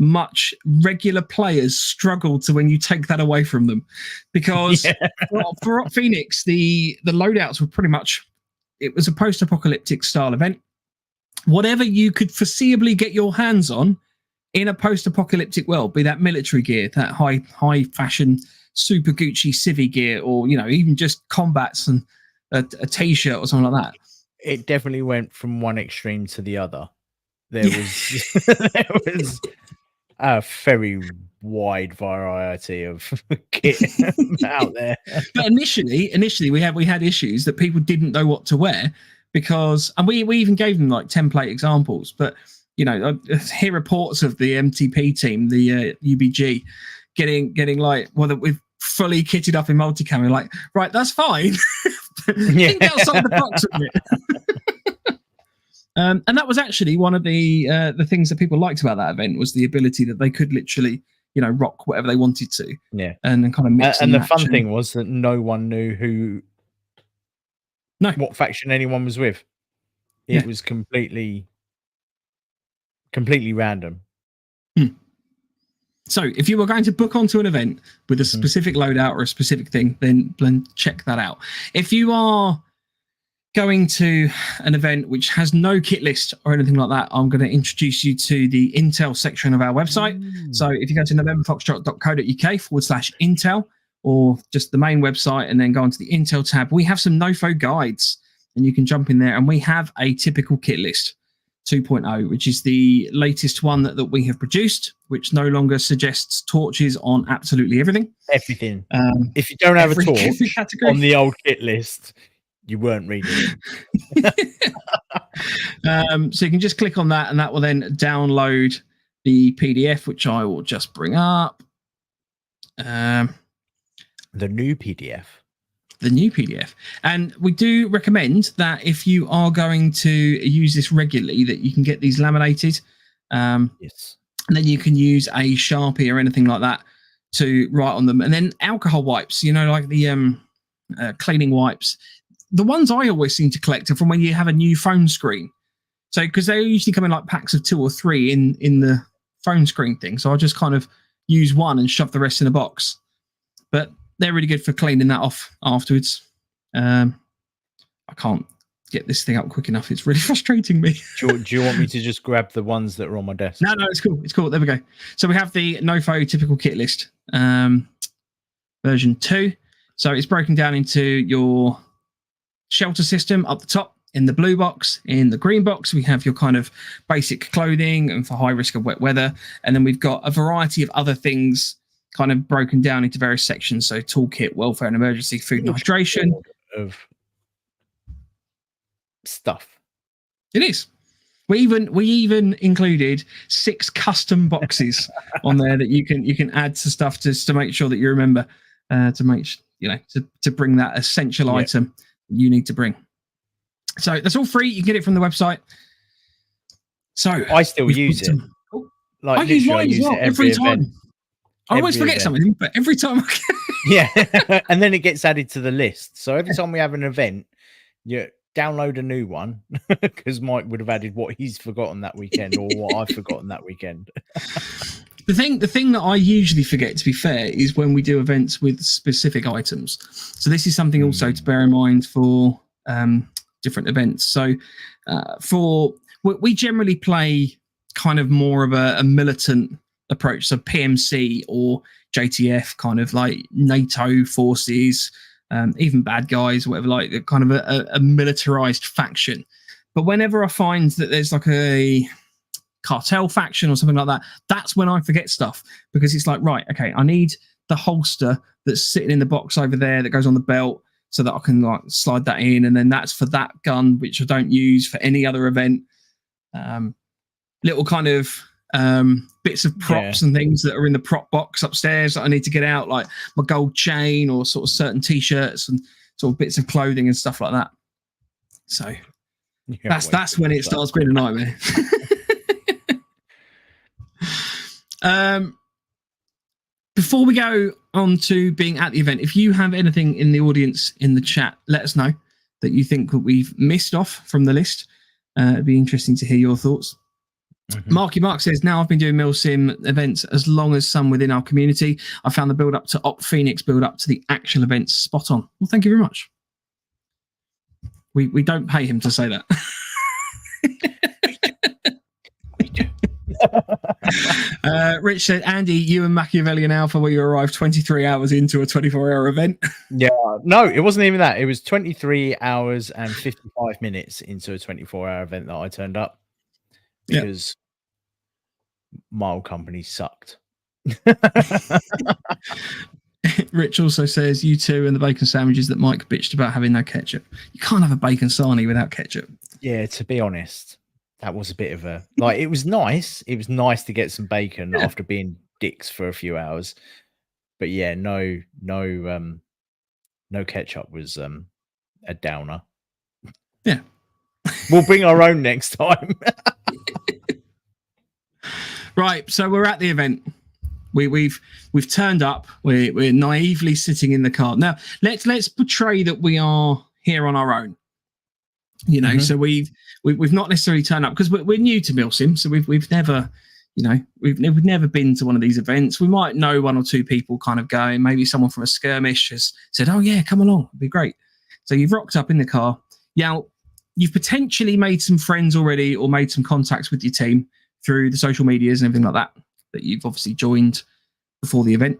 [SPEAKER 1] much regular players struggle to when you take that away from them, because for Op Phoenix the loadouts were pretty much, it was a post-apocalyptic style event. Whatever you could foreseeably get your hands on in a post-apocalyptic world, be that military gear, that high fashion super Gucci civvy gear, or even just combats and a t-shirt or something like that.
[SPEAKER 2] It definitely went from one extreme to the other. There was a very wide variety of kit out there.
[SPEAKER 1] But initially we had issues that people didn't know what to wear, because, and we even gave them like template examples, but I hear reports of the MTP team, the UBG, getting like, well, we've fully kitted up in multi-camo, like, right, that's fine. Think outside the box with it. And that was actually one of the things that people liked about that event, was the ability that they could literally, rock whatever they wanted to.
[SPEAKER 2] Yeah.
[SPEAKER 1] And then kind of mix
[SPEAKER 2] and the fun thing was that no one knew what faction anyone was with. It was completely random.
[SPEAKER 1] So if you were going to book onto an event with a specific loadout or a specific thing, then check that out. If you are going to an event which has no kit list or anything like that, I'm going to introduce you to the Intel section of our website. So if you go to novemberfoxtrot.co.uk/Intel, or just the main website and then go onto the Intel tab, we have some NoFo guides and you can jump in there, and we have a typical kit list 2.0, which is the latest one that we have produced, which no longer suggests torches on absolutely everything.
[SPEAKER 2] If you don't have a torch on the old kit list, you weren't reading it.
[SPEAKER 1] So you can just click on that, and that will then download the PDF, which I will just bring up.
[SPEAKER 2] The new PDF.
[SPEAKER 1] And we do recommend that if you are going to use this regularly, that you can get these laminated.
[SPEAKER 2] Yes.
[SPEAKER 1] And then you can use a Sharpie or anything like that to write on them. And then alcohol wipes, like the cleaning wipes. The ones I always seem to collect are from when you have a new phone screen. So, because they usually come in like packs of 2 or 3 in the phone screen thing. So I just kind of use one and shove the rest in a box. But they're really good for cleaning that off afterwards. I can't get this thing up quick enough. It's really frustrating me.
[SPEAKER 2] Do you want me to just grab the ones that are on my desk?
[SPEAKER 1] No, it's cool. It's cool. There we go. So we have the NoFo typical kit list, version 2. So it's broken down into your shelter system up the top. In the blue box, in the green box, we have your kind of basic clothing and for high risk of wet weather. And then we've got a variety of other things kind of broken down into various sections. So toolkit, welfare and emergency, food and hydration.
[SPEAKER 2] stuff.
[SPEAKER 1] It is. We even included 6 custom boxes on there that you can add to stuff just to make sure that you remember to make to bring that essential item you need to bring. So that's all free. You can get it from the website. So
[SPEAKER 2] I still use it.
[SPEAKER 1] I use mine as well every time. I always forget something, but every time I can.
[SPEAKER 2] Yeah. And then it gets added to the list. So every time we have an event, you download a new one, because Mike would have added what he's forgotten that weekend or what I've forgotten that weekend.
[SPEAKER 1] The thing that I usually forget, to be fair, is when we do events with specific items. So this is something also to bear in mind for different events. So we generally play kind of more of a militant approach. So PMC or JTF, kind of like NATO forces, even bad guys, whatever, like kind of a militarized faction. But whenever I find that there's like a cartel faction or something like that, that's when I forget stuff, because it's like, right, okay, I need the holster that's sitting in the box over there that goes on the belt so that I can like slide that in, and then that's for that gun, which I don't use for any other event. Little kind of bits of props and things that are in the prop box upstairs that I need to get out, like my gold chain or sort of certain t-shirts and sort of bits of clothing and stuff like that. So that's when it starts being a nightmare. Before we go on to being at the event, if you have anything in the audience in the chat, let us know that you think that we've missed off from the list. It'd be interesting to hear your thoughts. Marky Mark says, now I've been doing Milsim events as long as some within our community. I found the build up to Op Phoenix build up to the actual events spot on. Well, thank you very much. We don't pay him to say that. Rich said, Andy, you and Machiavellian Alpha, where you arrived 23 hours into a 24-hour event.
[SPEAKER 2] Yeah, no, it wasn't even that. It was 23 hours and 55 minutes into a 24-hour event that I turned up, because my old company sucked.
[SPEAKER 1] Rich also says, you two and the bacon sandwiches that Mike bitched about having no ketchup. You can't have a bacon sarnie without ketchup.
[SPEAKER 2] Yeah, to be honest, that was a bit of a, like, it was nice. It was nice to get some bacon after being dicks for a few hours. But yeah, no ketchup was a downer.
[SPEAKER 1] Yeah.
[SPEAKER 2] We'll bring our own next time.
[SPEAKER 1] Right, so we're at the event. We've turned up. We're naively sitting in the car. Now let's portray that we are here on our own. You know, so we've not necessarily turned up because we're new to Milsim, so we've never, you know, we've never been to one of these events. We might know one or two people kind of going. Maybe someone from a skirmish has said, "Oh yeah, come along, it'd be great." So you've rocked up in the car. Now you've potentially made some friends already, or made some contacts with your team through the social medias and everything like that you've obviously joined before the event.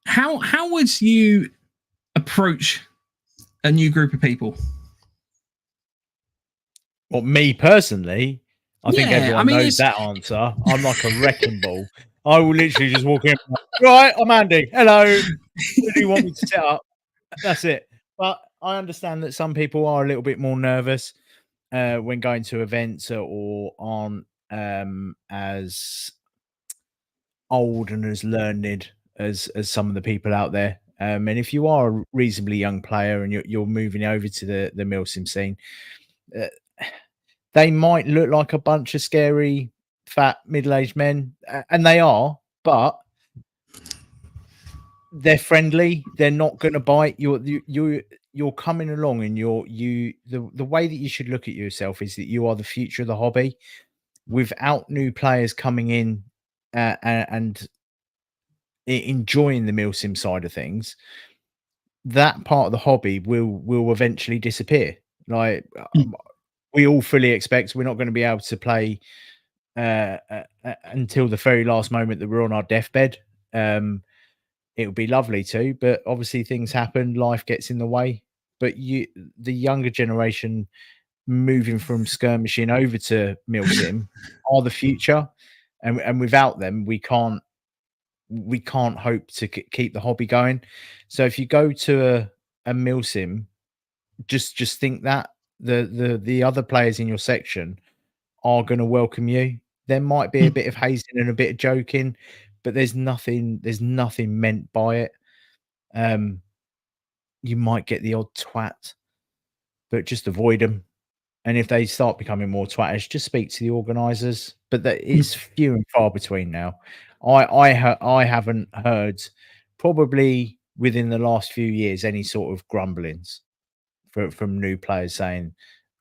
[SPEAKER 1] How would you approach a new group of people?
[SPEAKER 2] Well, me personally, I think everyone knows that answer. I'm like a wrecking ball. I will literally just walk in. Right, I'm Andy. Hello. What do you want me to set up? That's it. But I understand that some people are a little bit more nervous when going to events, or aren't as old and as learned as some of the people out there. And if you are a reasonably young player and you're moving over to the Milsim scene, they might look like a bunch of scary, fat, middle-aged men, and they are, but they're friendly. They're not going to bite. You're coming along, and the way that you should look at yourself is that you are the future of the hobby. Without new players coming in and enjoying the Milsim side of things, that part of the hobby will eventually disappear. Like we all fully expect we're not going to be able to play until the very last moment that we're on our deathbed. It would be lovely to, but obviously things happen, life gets in the way. But the younger generation moving from skirmishing over to Milsim are the future, and without them we can't hope to keep the hobby going. So if you go to a Milsim just think that the other players in your section are going to welcome you. There might be a bit of hazing and a bit of joking, but there's nothing meant by it. You might get the odd twat, but just avoid them. And if they start becoming more twattish, just speak to the organisers. But that it's few and far between now. I haven't heard, probably within the last few years, any sort of grumblings from new players saying,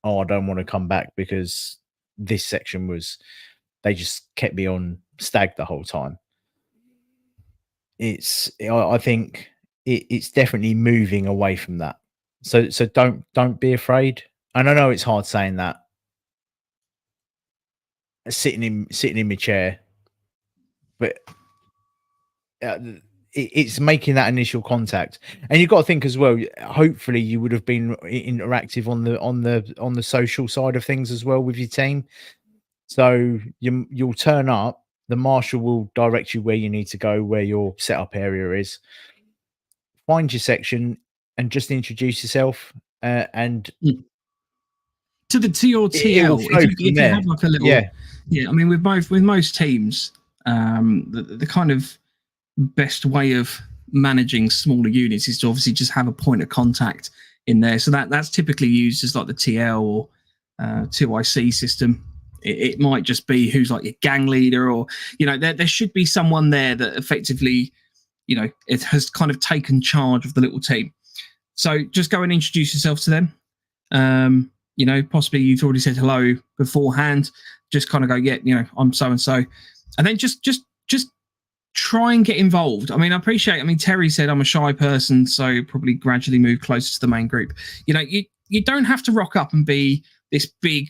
[SPEAKER 2] "Oh, I don't want to come back because this section they just kept me on stag the whole time." I think it's definitely moving away from that. So don't be afraid. And I know it's hard saying that, sitting in my chair, but it's making that initial contact. And you've got to think as well, hopefully you would have been interactive on the social side of things as well with your team. So you'll turn up, the marshal will direct you where you need to go, where your setup area is. Find your section and just introduce yourself, and
[SPEAKER 1] to your TL. If you have like a little, yeah. I mean, with most teams, the kind of best way of managing smaller units is to obviously just have a point of contact in there. So that's typically used as like the TL or 2IC system. It might just be who's like your gang leader, or there should be someone there that effectively, it has kind of taken charge of the little team. So just go and introduce yourself to them. Possibly you've already said hello beforehand. Just kind of go, yeah, I'm so and so, and then just try and get involved. I mean, Terry said I'm a shy person, so probably gradually move closer to the main group. You don't have to rock up and be this big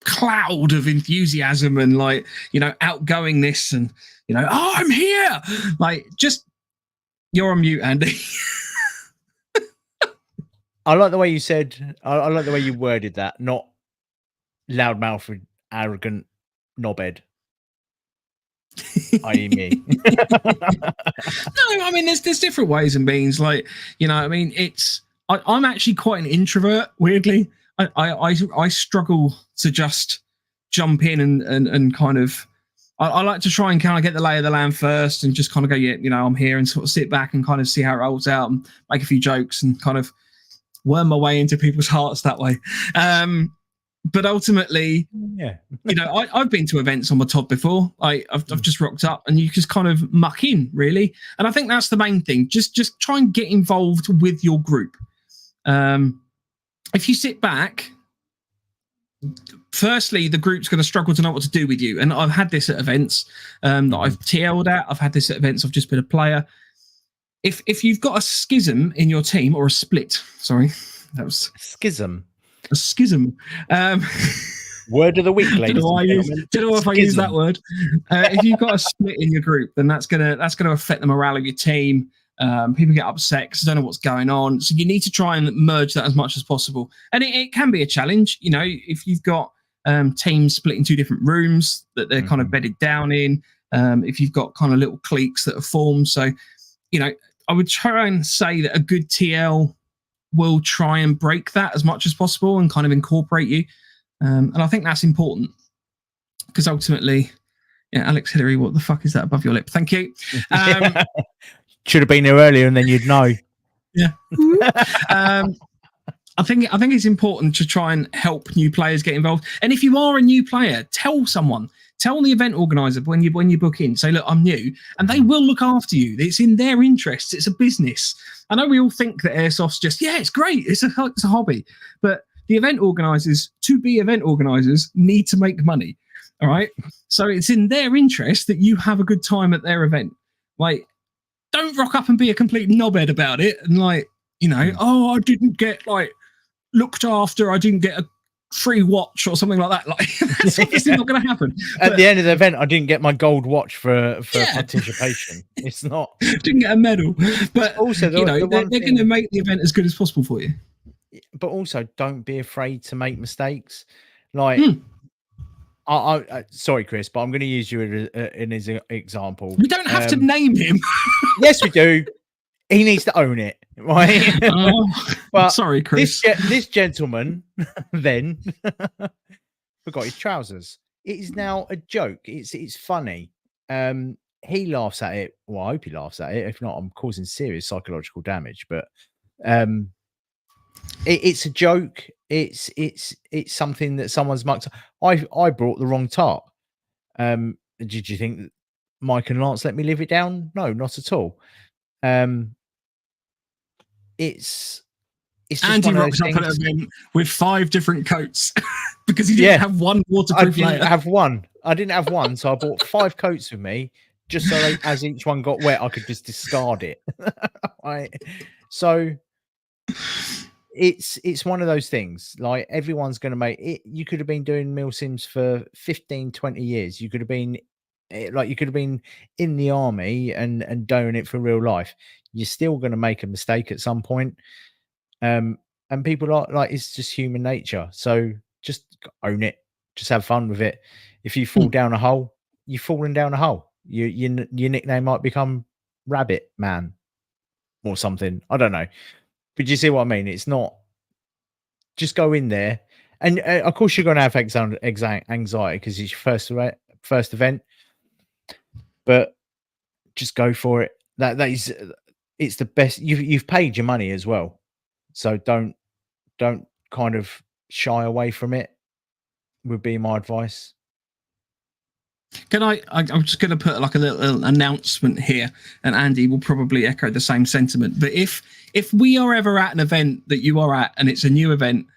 [SPEAKER 1] cloud of enthusiasm and outgoingness and oh, I'm here. Just you're on mute, Andy.
[SPEAKER 2] I like the way you said. I like the way you worded that. Not loudmouth, arrogant knobhead. I.e. me.
[SPEAKER 1] No, I mean there's different ways and means. I'm actually quite an introvert. Weirdly, I struggle to just jump in and kind of. I like to try and kind of get the lay of the land first and just kind of go, I'm here, and sort of sit back and kind of see how it rolls out and make a few jokes and kind of worm my way into people's hearts that way. But ultimately, I've been to events on my top before. I've just rocked up and you just kind of muck in, really. And I think that's the main thing. Just try and get involved with your group. If you sit back, firstly, the group's going to struggle to know what to do with you. And I've had this at events that I've TL'd at. I've had this at events. I've just been a player. If you've got a schism in your team, or a split, sorry, that was
[SPEAKER 2] schism.
[SPEAKER 1] A schism.
[SPEAKER 2] Word of the week, ladies.
[SPEAKER 1] Don't know if I use that word. If you've got a split in your group, then that's gonna affect the morale of your team. People get upset because they don't know what's going on. So you need to try and merge that as much as possible. And it can be a challenge. If you've got teams split in two different rooms that they're kind of bedded down in. If you've got kind of little cliques that are formed. So, I would try and say that a good TL will try and break that as much as possible and kind of incorporate you. And I think that's important because ultimately, Alex Hillary, what the fuck is that above your lip? Thank you.
[SPEAKER 2] Should have been here earlier and then you'd know.
[SPEAKER 1] Yeah. I think it's important to try and help new players get involved. And if you are a new player, tell the event organizer when you book in, say, look, I'm new, and they will look after you. It's in their interests. It's a business. I know we all think that airsoft's just, it's great. It's a hobby, but the event organizers, to be event organizers, need to make money. All right. So it's in their interest that you have a good time at their event. Don't rock up and be a complete knobhead about it. And oh, I didn't get looked after. I didn't get a free watch or something like that. That's obviously not going to happen.
[SPEAKER 2] At the end of the event, I didn't get my gold watch for participation. It's not.
[SPEAKER 1] Didn't get a medal. But also, they're going to make the event as good as possible for you.
[SPEAKER 2] But also, don't be afraid to make mistakes. I sorry, Chris, but I'm going to use you as an example.
[SPEAKER 1] We don't have to name him.
[SPEAKER 2] Yes, we do. He needs to own it, right?
[SPEAKER 1] Oh,
[SPEAKER 2] But
[SPEAKER 1] sorry, Chris.
[SPEAKER 2] this gentleman then forgot his trousers. It is now a joke. It's funny. He laughs at it. Well, I hope he laughs at it. If not, I'm causing serious psychological damage. But it's a joke. It's something that someone's mucked up. I brought the wrong tart. Did you think that Mike and Lance let me live it down? No, not at all. It's just
[SPEAKER 1] Andy
[SPEAKER 2] one of
[SPEAKER 1] rocked
[SPEAKER 2] those
[SPEAKER 1] up at
[SPEAKER 2] things.
[SPEAKER 1] an event with 5 different coats because he didn't have one
[SPEAKER 2] I
[SPEAKER 1] waterproof
[SPEAKER 2] didn't
[SPEAKER 1] layer.
[SPEAKER 2] have one. I didn't have one, so I bought 5 coats with me, just so as each one got wet, I could just discard it. Right? So it's one of those things. Like, everyone's going to make it. You could have been doing Milsims for 15, 20 years. You could have been in the army and doing it for real life. You're still going to make a mistake at some point. And people are like, it's just human nature. So just own it. Just have fun with it. If you fall down a hole, you've fallen down a hole. Your nickname might become Rabbit Man or something. I don't know. But you see what I mean? It's not just go in there. And of course, you're going to have anxiety because it's your first event. But just go for it. It's the best. You've paid your money as well. So don't kind of shy away from it, would be my advice.
[SPEAKER 1] Can I'm just going to put like a little announcement here, and Andy will probably echo the same sentiment. But if we are ever at an event that you are at and it's a new event,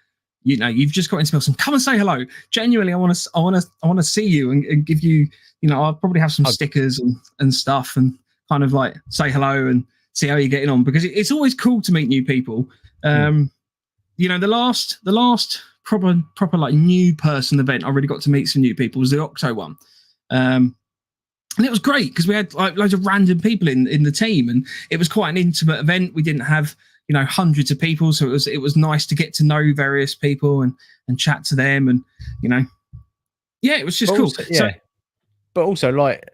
[SPEAKER 1] you know, you've just got into Milsim, come and say hello. Genuinely, I want to see you and give you, you know, I'll probably have some stickers and stuff and kind of like say hello and see how you're getting on, because it's always cool to meet new people. You know, the last proper like new person event I really got to meet some new people was the Octo one. And it was great because we had like loads of random people in the team, and it was quite an intimate event. We didn't have, you know, hundreds of people, so it was nice to get to know various people and chat to them, and, you know, yeah, it was just cool.
[SPEAKER 2] Also, yeah, so, but also like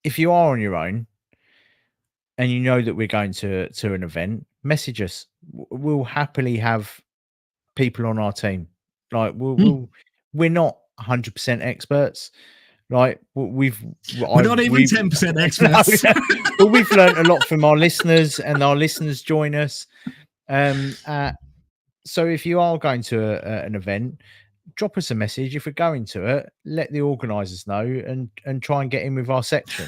[SPEAKER 2] if you are on your own and you know that we're going to an event, message us. We'll happily have people on our team. Like we're not 100% experts. Like we're
[SPEAKER 1] not even 10% experts.
[SPEAKER 2] No, but we've learned a lot from our listeners, and our listeners join us. So if you are going to an event, drop us a message. If we're going to it, let the organisers know and try and get in with our section.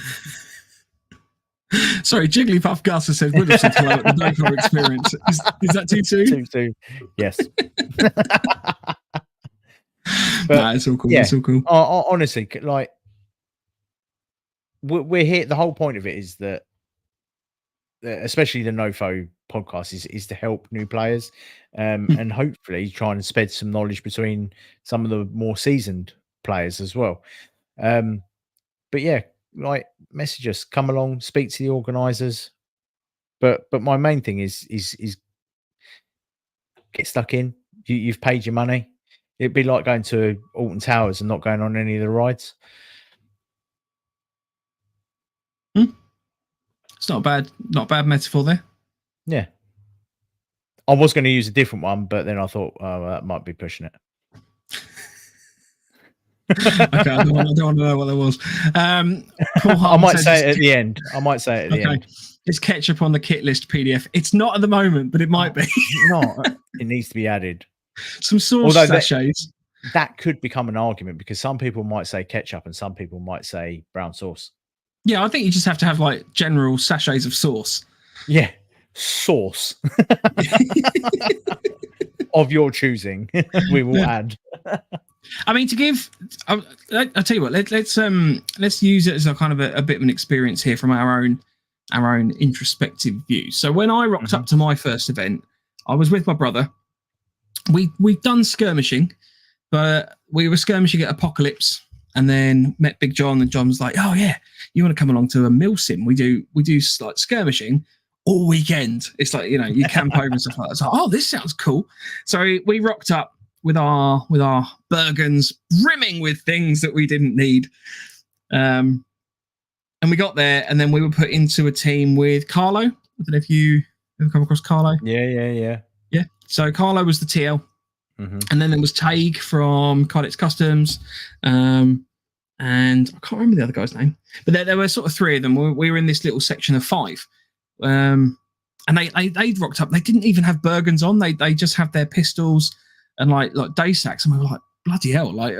[SPEAKER 1] Sorry, Jigglypuff Gus has said Woodlson hello at the NoFo experience. Is that too soon?
[SPEAKER 2] Too soon. Yes.
[SPEAKER 1] But nah, it's all cool.
[SPEAKER 2] Yeah,
[SPEAKER 1] it's all cool.
[SPEAKER 2] Honestly, like we're here. The whole point of it is that, especially the NoFo podcast, is to help new players, and hopefully try and spread some knowledge between some of the more seasoned players as well. But yeah, like, message us, come along, speak to the organisers. But my main thing is get stuck in. You've paid your money. It'd be like going to Alton Towers and not going on any of the rides.
[SPEAKER 1] It's not a bad metaphor there.
[SPEAKER 2] Yeah. I was going to use a different one, but then I thought, oh, that might be pushing it.
[SPEAKER 1] Okay, I don't want to know what that was.
[SPEAKER 2] I might say it at the end. The end.
[SPEAKER 1] It's ketchup on the kit list PDF. It's not at the moment, but it might be.
[SPEAKER 2] No, it needs to be added.
[SPEAKER 1] Some sauce sachets.
[SPEAKER 2] That could become an argument, because some people might say ketchup and some people might say brown sauce.
[SPEAKER 1] Yeah, I think you just have to have like general sachets of sauce.
[SPEAKER 2] Yeah, sauce of your choosing. We will add.
[SPEAKER 1] I mean, to give, I'll tell you what. Let's use it as a kind of a bit of an experience here from our own introspective view. So when I rocked up to my first event, I was with my brother. We've done skirmishing, but we were skirmishing at Apocalypse, and then met Big John, and John was like, "Oh yeah, you want to come along to a Milsim? We do like skirmishing all weekend. It's like, you know, you camp over and stuff like that." So, oh, this sounds cool. So we rocked up with our Bergens brimming with things that we didn't need. And we got there, and then we were put into a team with Carlo. I don't know if you ever come across Carlo.
[SPEAKER 2] Yeah.
[SPEAKER 1] So Carlo was the TL, and then there was Taig from Cardex Customs, and I can't remember the other guy's name, but there were sort of three of them. We were in this little section of 5, and they rocked up. They didn't even have Bergens on. They just have their pistols and like day sacks, and we were like, bloody hell! Like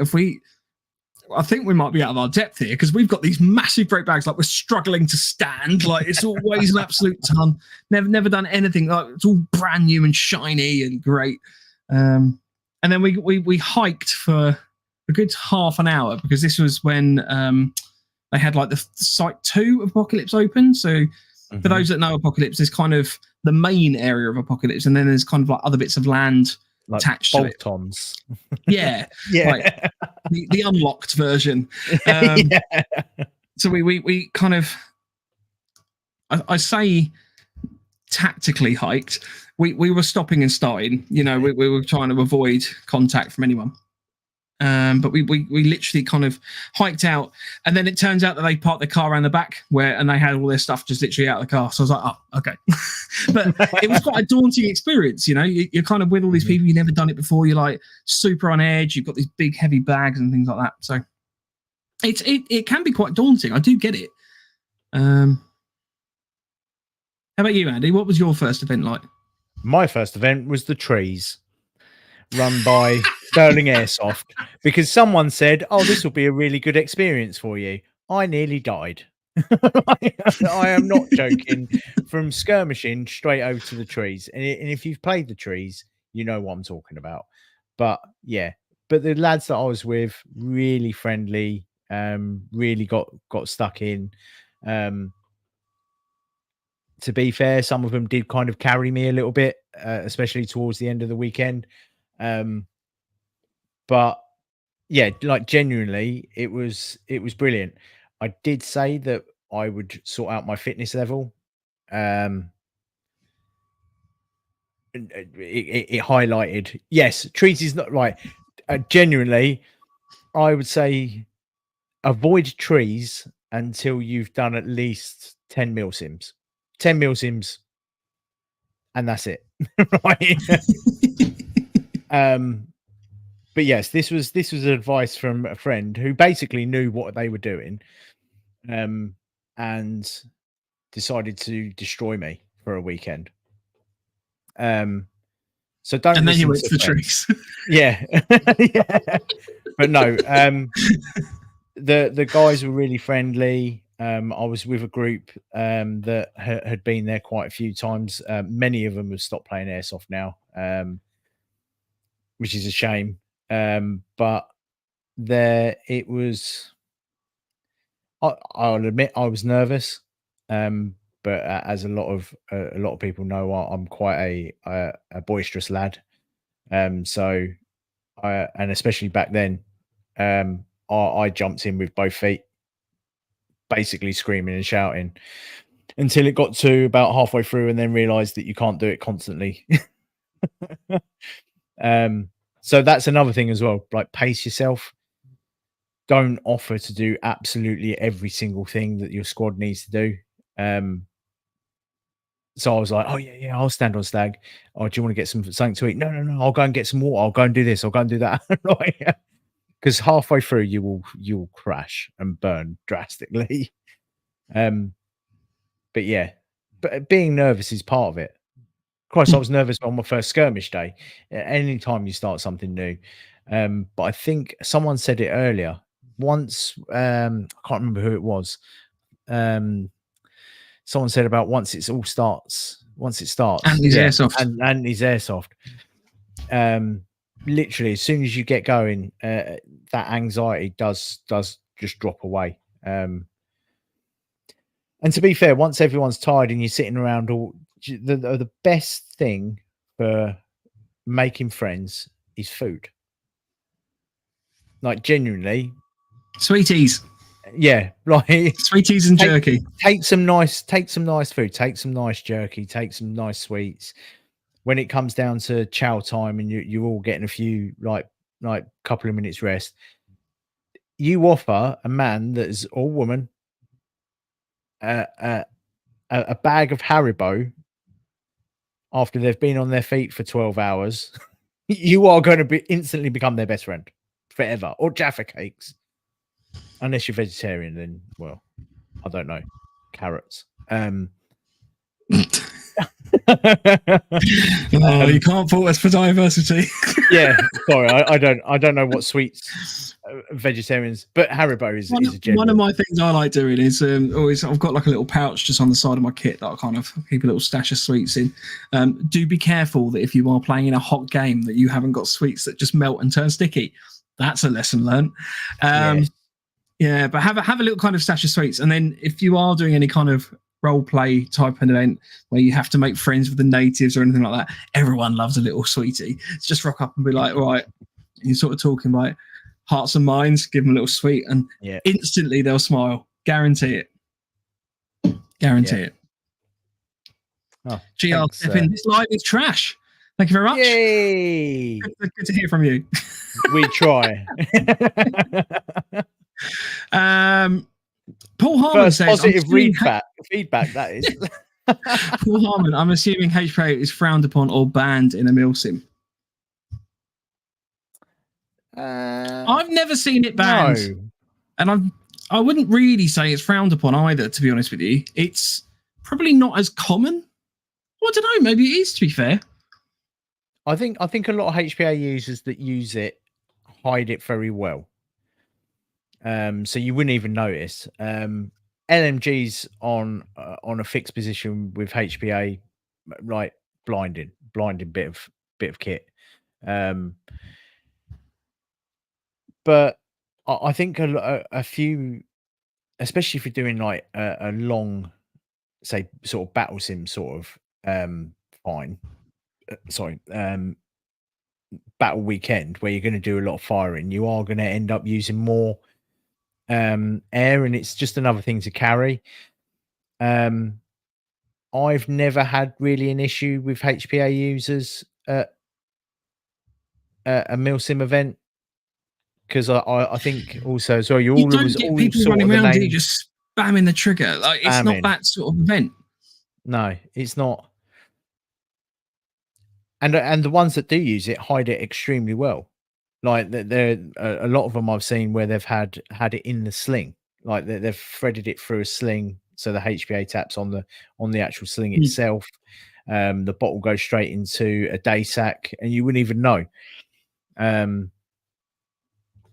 [SPEAKER 1] I think we might be out of our depth here because we've got these massive brake bags. Like we're struggling to stand. Like it's always an absolute ton. Never done anything. Like it's all brand new and shiny and great. And then we hiked for a good half an hour because this was when they had like the site 2 of Apocalypse open. So for those that know Apocalypse, there's kind of the main area of Apocalypse, and then there's kind of like other bits of land
[SPEAKER 2] like
[SPEAKER 1] attached to it.
[SPEAKER 2] bolt-ons.
[SPEAKER 1] Yeah. Like the unlocked version. So we kind of, I say tactically hiked. We were stopping and starting. You know, we were trying to avoid contact from anyone. But we literally kind of hiked out, and then it turns out that they parked their car around the back and they had all their stuff just literally out of the car. So I was like, oh, okay. But it was quite a daunting experience. You know, you're kind of with all these people, you've never done it before. You're like super on edge. You've got these big heavy bags and things like that. So it can be quite daunting. I do get it. How about you, Andy? What was your first event like?
[SPEAKER 2] My first event was the trees, run by Sterling Airsoft, because someone said, "Oh, this will be a really good experience for you." I nearly died. I am not joking. From skirmishing straight over to the trees, and if you've played the trees, you know what I'm talking about. But yeah, but the lads that I was with, really friendly, really got stuck in. To be fair, some of them did kind of carry me a little bit, especially towards the end of the weekend. But yeah, like genuinely, it was brilliant. I did say that I would sort out my fitness level. It highlighted, yes, trees is not right. Genuinely, I would say avoid trees until you've done at least 10 milsims. 10 milsims, and that's it. Right. But yes, this was advice from a friend who basically knew what they were doing, and decided to destroy me for a weekend. So don't.
[SPEAKER 1] And then you went to the trees.
[SPEAKER 2] Yeah. Yeah. But no, the guys were really friendly. I was with a group that had been there quite a few times. Many of them have stopped playing airsoft now, which is a shame. But there it was. I'll admit I was nervous, but as a lot of people know, I'm quite a boisterous lad. So and especially back then, I jumped in with both feet, basically screaming and shouting until it got to about halfway through, and then realized that you can't do it constantly. So that's another thing as well, like pace yourself. Don't offer to do absolutely every single thing that your squad needs to do. So I was like, oh yeah, I'll stand on stag. Oh, do you want to get something to eat? No, I'll go and get some water. I'll go and do this. I'll go and do that. Because halfway through you will crash and burn drastically. But yeah, but being nervous is part of it. Christ, I was nervous on my first skirmish day. Anytime you start something new. But I think someone said it earlier. Once, I can't remember who it was. Someone said about once it starts.
[SPEAKER 1] Andy's Airsoft.
[SPEAKER 2] And his Airsoft. Literally, as soon as you get going, that anxiety does just drop away. And to be fair, once everyone's tired and you're sitting around, the best thing for making friends is food. Like genuinely,
[SPEAKER 1] Sweeties.
[SPEAKER 2] Yeah, like
[SPEAKER 1] sweeties and jerky.
[SPEAKER 2] Take some nice food, take some nice jerky, take some nice sweets. When it comes down to chow time and you're all getting a few like couple of minutes rest, you offer a man that is, or woman, a bag of Haribo after they've been on their feet for 12 hours, you are going to instantly become their best friend forever. Or Jaffa cakes, unless you're vegetarian. Then, well, I don't know, carrots.
[SPEAKER 1] You can't fault us for diversity.
[SPEAKER 2] Yeah, sorry, I don't know what sweets vegetarians, but Haribo is a general.
[SPEAKER 1] One of my things I like doing is always I've got like a little pouch just on the side of my kit that I kind of keep a little stash of sweets in. Do be careful that if you are playing in a hot game that you haven't got sweets that just melt and turn sticky. That's a lesson learned.
[SPEAKER 2] Yes.
[SPEAKER 1] Yeah, but have a little kind of stash of sweets, and then if you are doing any kind of role play type of event where you have to make friends with the natives or anything like that, everyone loves a little sweetie. It's just rock up and be like, all right, you're sort of talking about hearts and minds, give them a little sweet, and instantly they'll smile. Guarantee it. Guarantee it.
[SPEAKER 2] Oh,
[SPEAKER 1] GR Stephen, this live is trash. Thank you very much.
[SPEAKER 2] Yay!
[SPEAKER 1] Good to hear from you.
[SPEAKER 2] We try.
[SPEAKER 1] Paul Harmon
[SPEAKER 2] First
[SPEAKER 1] says
[SPEAKER 2] positive feedback that is.
[SPEAKER 1] Paul Harmon, I'm assuming HPA is frowned upon or banned in a milsim. I've never seen it banned, and I wouldn't really say it's frowned upon either. To be honest with you, it's probably not as common. Well, I don't know. Maybe it is. To be fair,
[SPEAKER 2] I think a lot of HPA users that use it hide it very well. So you wouldn't even notice. LMG's on a fixed position with HPA, like blinding bit of kit. But I think a few, especially if you're doing like a long, say, sort of battle sim sort of battle weekend where you're going to do a lot of firing, you are going to end up using more air, and it's just another thing to carry. I've never had really an issue with HPA users at a milsim event, because I think also as well,
[SPEAKER 1] you don't get people running around here just spamming the trigger. Like, it's not that sort of event.
[SPEAKER 2] No, it's not. And the ones that do use it hide it extremely well. Like, there a lot of them I've seen where they've had it in the sling, like they've threaded it through a sling, so the HPA taps on the actual sling itself. The bottle goes straight into a day sack, and you wouldn't even know.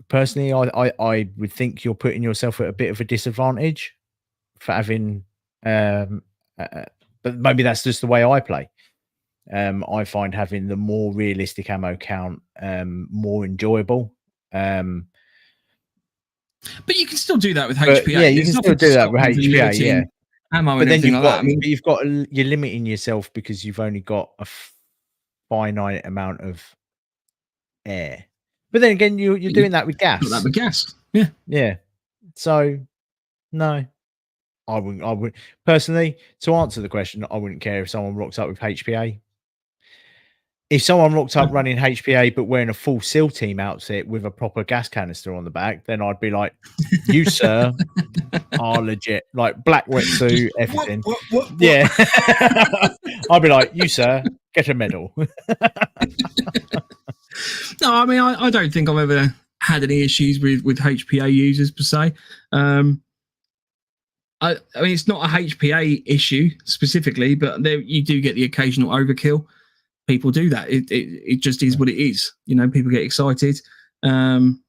[SPEAKER 2] Personally, I would think you're putting yourself at a bit of a disadvantage for having, but maybe that's just the way I play. I find having the more realistic ammo count more enjoyable. But
[SPEAKER 1] you can still do that with HPA.
[SPEAKER 2] Yeah, you can still do that with HPA. Yeah,
[SPEAKER 1] ammo,
[SPEAKER 2] but
[SPEAKER 1] and
[SPEAKER 2] then
[SPEAKER 1] you've
[SPEAKER 2] got you're limiting yourself because you've only got a finite amount of air. But then again, you're doing that with gas.
[SPEAKER 1] That with gas.
[SPEAKER 2] Yeah. So no, I wouldn't personally. To answer the question, I wouldn't care if someone rocks up with HPA. If someone rocked up running HPA but wearing a full SEAL team outfit with a proper gas canister on the back, then I'd be like, "You, sir, are legit." Like, black wetsuit, everything. What? Yeah, I'd be like, "You, sir, get a medal."
[SPEAKER 1] No, I mean, I don't think I've ever had any issues with HPA users per se. I mean, it's not a HPA issue specifically, but you do get the occasional overkill. People do that. It just is what it is. You know, people get excited. In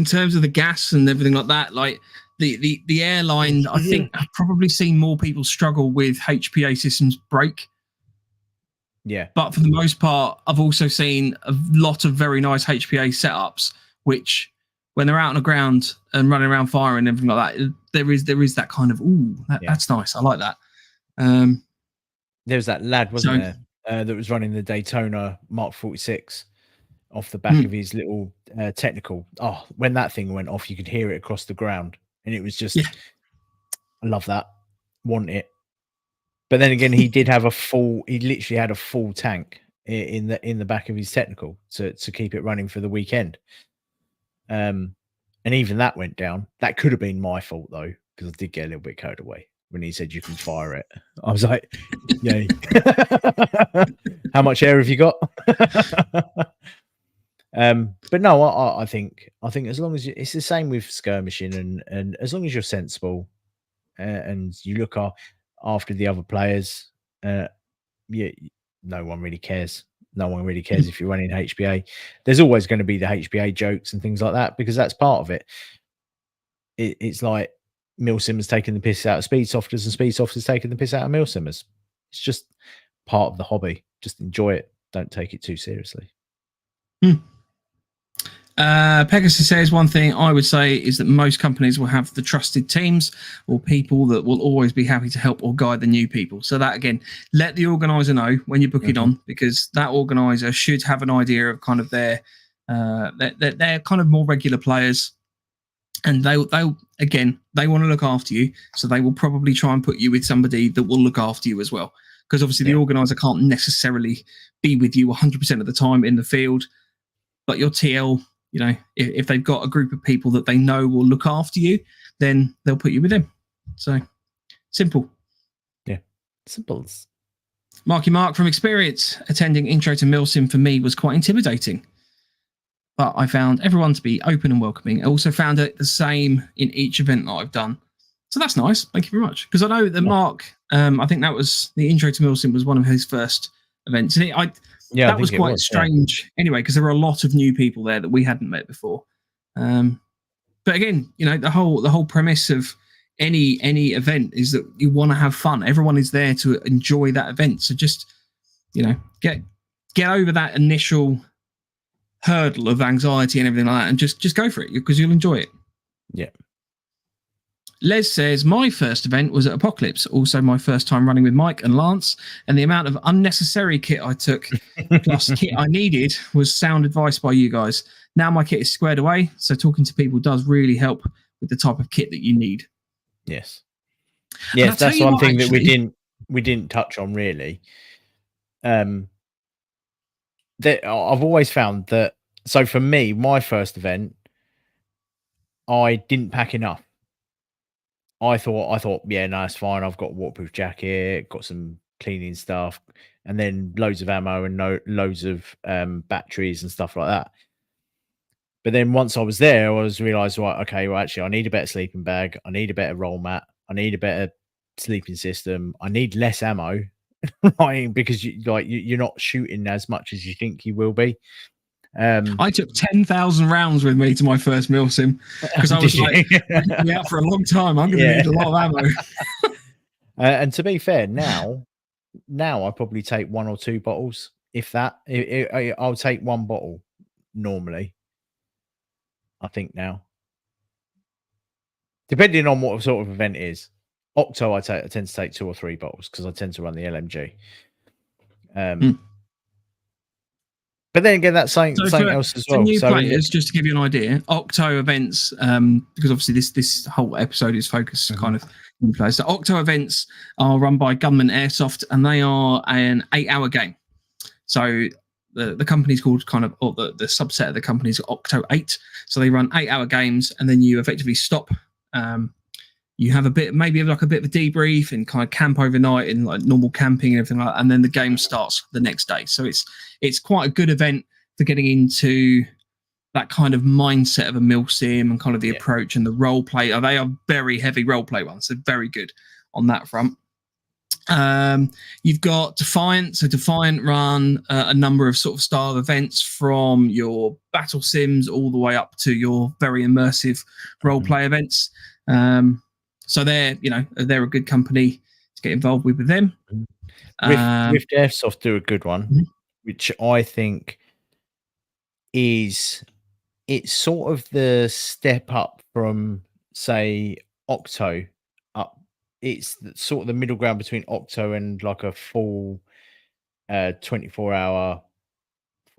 [SPEAKER 1] terms of the gas and everything like that, like the airline, I think I've probably seen more people struggle with HPA systems break.
[SPEAKER 2] Yeah.
[SPEAKER 1] But for the most part, I've also seen a lot of very nice HPA setups, which when they're out on the ground and running around firing and everything like that, there is that kind of, that's nice. I like that.
[SPEAKER 2] There was that lad, wasn't there? That was running the Daytona Mark 46 off the back of his little technical. Oh, when that thing went off, you could hear it across the ground, and it was just, I love that. Want it. But then again, he did have he literally had a full tank in the back of his technical to keep it running for the weekend. And even that went down. That could have been my fault though. because I did get a little bit carried away when he said you can fire it. I was like, yay. How much air have you got? But no, I think as long as it's the same with skirmishing, and as long as you're sensible and you look after the other players, yeah, no one really cares. No one really cares if you're running HBA. There's always going to be the HBA jokes and things like that because that's part of it. It's like Milsimmers taking the piss out of speed softers and speed softers taking the piss out of Milsimmers. It's just part of the hobby. Just enjoy it. Don't take it too seriously.
[SPEAKER 1] Pegasus says one thing I would say is that most companies will have the trusted teams or people that will always be happy to help or guide the new people. So that, again, let the organizer know when you book it on, because that organizer should have an idea of kind of their kind of more regular players, and they'll again, they want to look after you, so they will probably try and put you with somebody that will look after you as well, because obviously the organizer can't necessarily be with you 100% of the time in the field, but your TL, you know, if they've got a group of people that they know will look after you, then they'll put you with them. So simple.
[SPEAKER 2] Yeah, simples.
[SPEAKER 1] Marky Mark, from experience, attending Intro to Milsim for me was quite intimidating, but I found everyone to be open and welcoming. I also found it the same in each event that I've done. So that's nice. Thank you very much. Because I know that Mark, I think that was the Intro to Milsim was one of his first events. And that was quite strange anyway, because there were a lot of new people there that we hadn't met before. But again, you know, the whole premise of any event is that you want to have fun. Everyone is there to enjoy that event. So just, you know, get over that initial hurdle of anxiety and everything like that, and just go for it, because you'll enjoy it.
[SPEAKER 2] Yeah.
[SPEAKER 1] Les says, my first event was at Apocalypse, also my first time running with Mike and Lance, and the amount of unnecessary kit I took plus kit I needed was sound advice by you guys. Now my kit is squared away, so talking to people does really help with the type of kit that you need.
[SPEAKER 2] Yes, that's one thing that we didn't touch on really. That I've always found that, so for me, my first event, I didn't pack enough. I thought, yeah, no, it's fine. I've got a waterproof jacket, got some cleaning stuff, and then loads of ammo and loads of batteries and stuff like that. But then once I was there, I realised, right, okay, well, actually, I need a better sleeping bag. I need a better roll mat. I need a better sleeping system. I need less ammo, right? Because you're not shooting as much as you think you will be.
[SPEAKER 1] I took 10,000 rounds with me to my first Milsim because I was like, I'm going to be out for a long time. I'm going to need a lot of ammo.
[SPEAKER 2] And to be fair, now I probably take 1 or 2 bottles, if that. I'll take 1 bottle normally, I think now. Depending on what sort of event it is. Octo, I tend to take 2 or 3 bottles because I tend to run the LMG. But then again, that's something else as well.
[SPEAKER 1] For new players, just to give you an idea, Octo events, because obviously this whole episode is focused kind of new players. So Octo events are run by Gunman Airsoft, and they are an 8-hour game. So the company's called kind of, or the subset of the company is Octo 8. So they run 8-hour games, and then you effectively stop. You have maybe like a bit of a debrief and kind of camp overnight in like normal camping and everything like that, and then the game starts the next day. So it's quite a good event for getting into that kind of mindset of a Milsim and kind of the approach and the role play. They are very heavy role play ones, so very good on that front. You've got Defiant. So Defiant run a number of sort of style events, from your battle sims all the way up to your very immersive role play events. So they're a good company to get involved with them.
[SPEAKER 2] Rift Airsoft do a good one, which I think it's sort of the step up from, say, Octo up. It's sort of the middle ground between Octo and like a full 24-hour,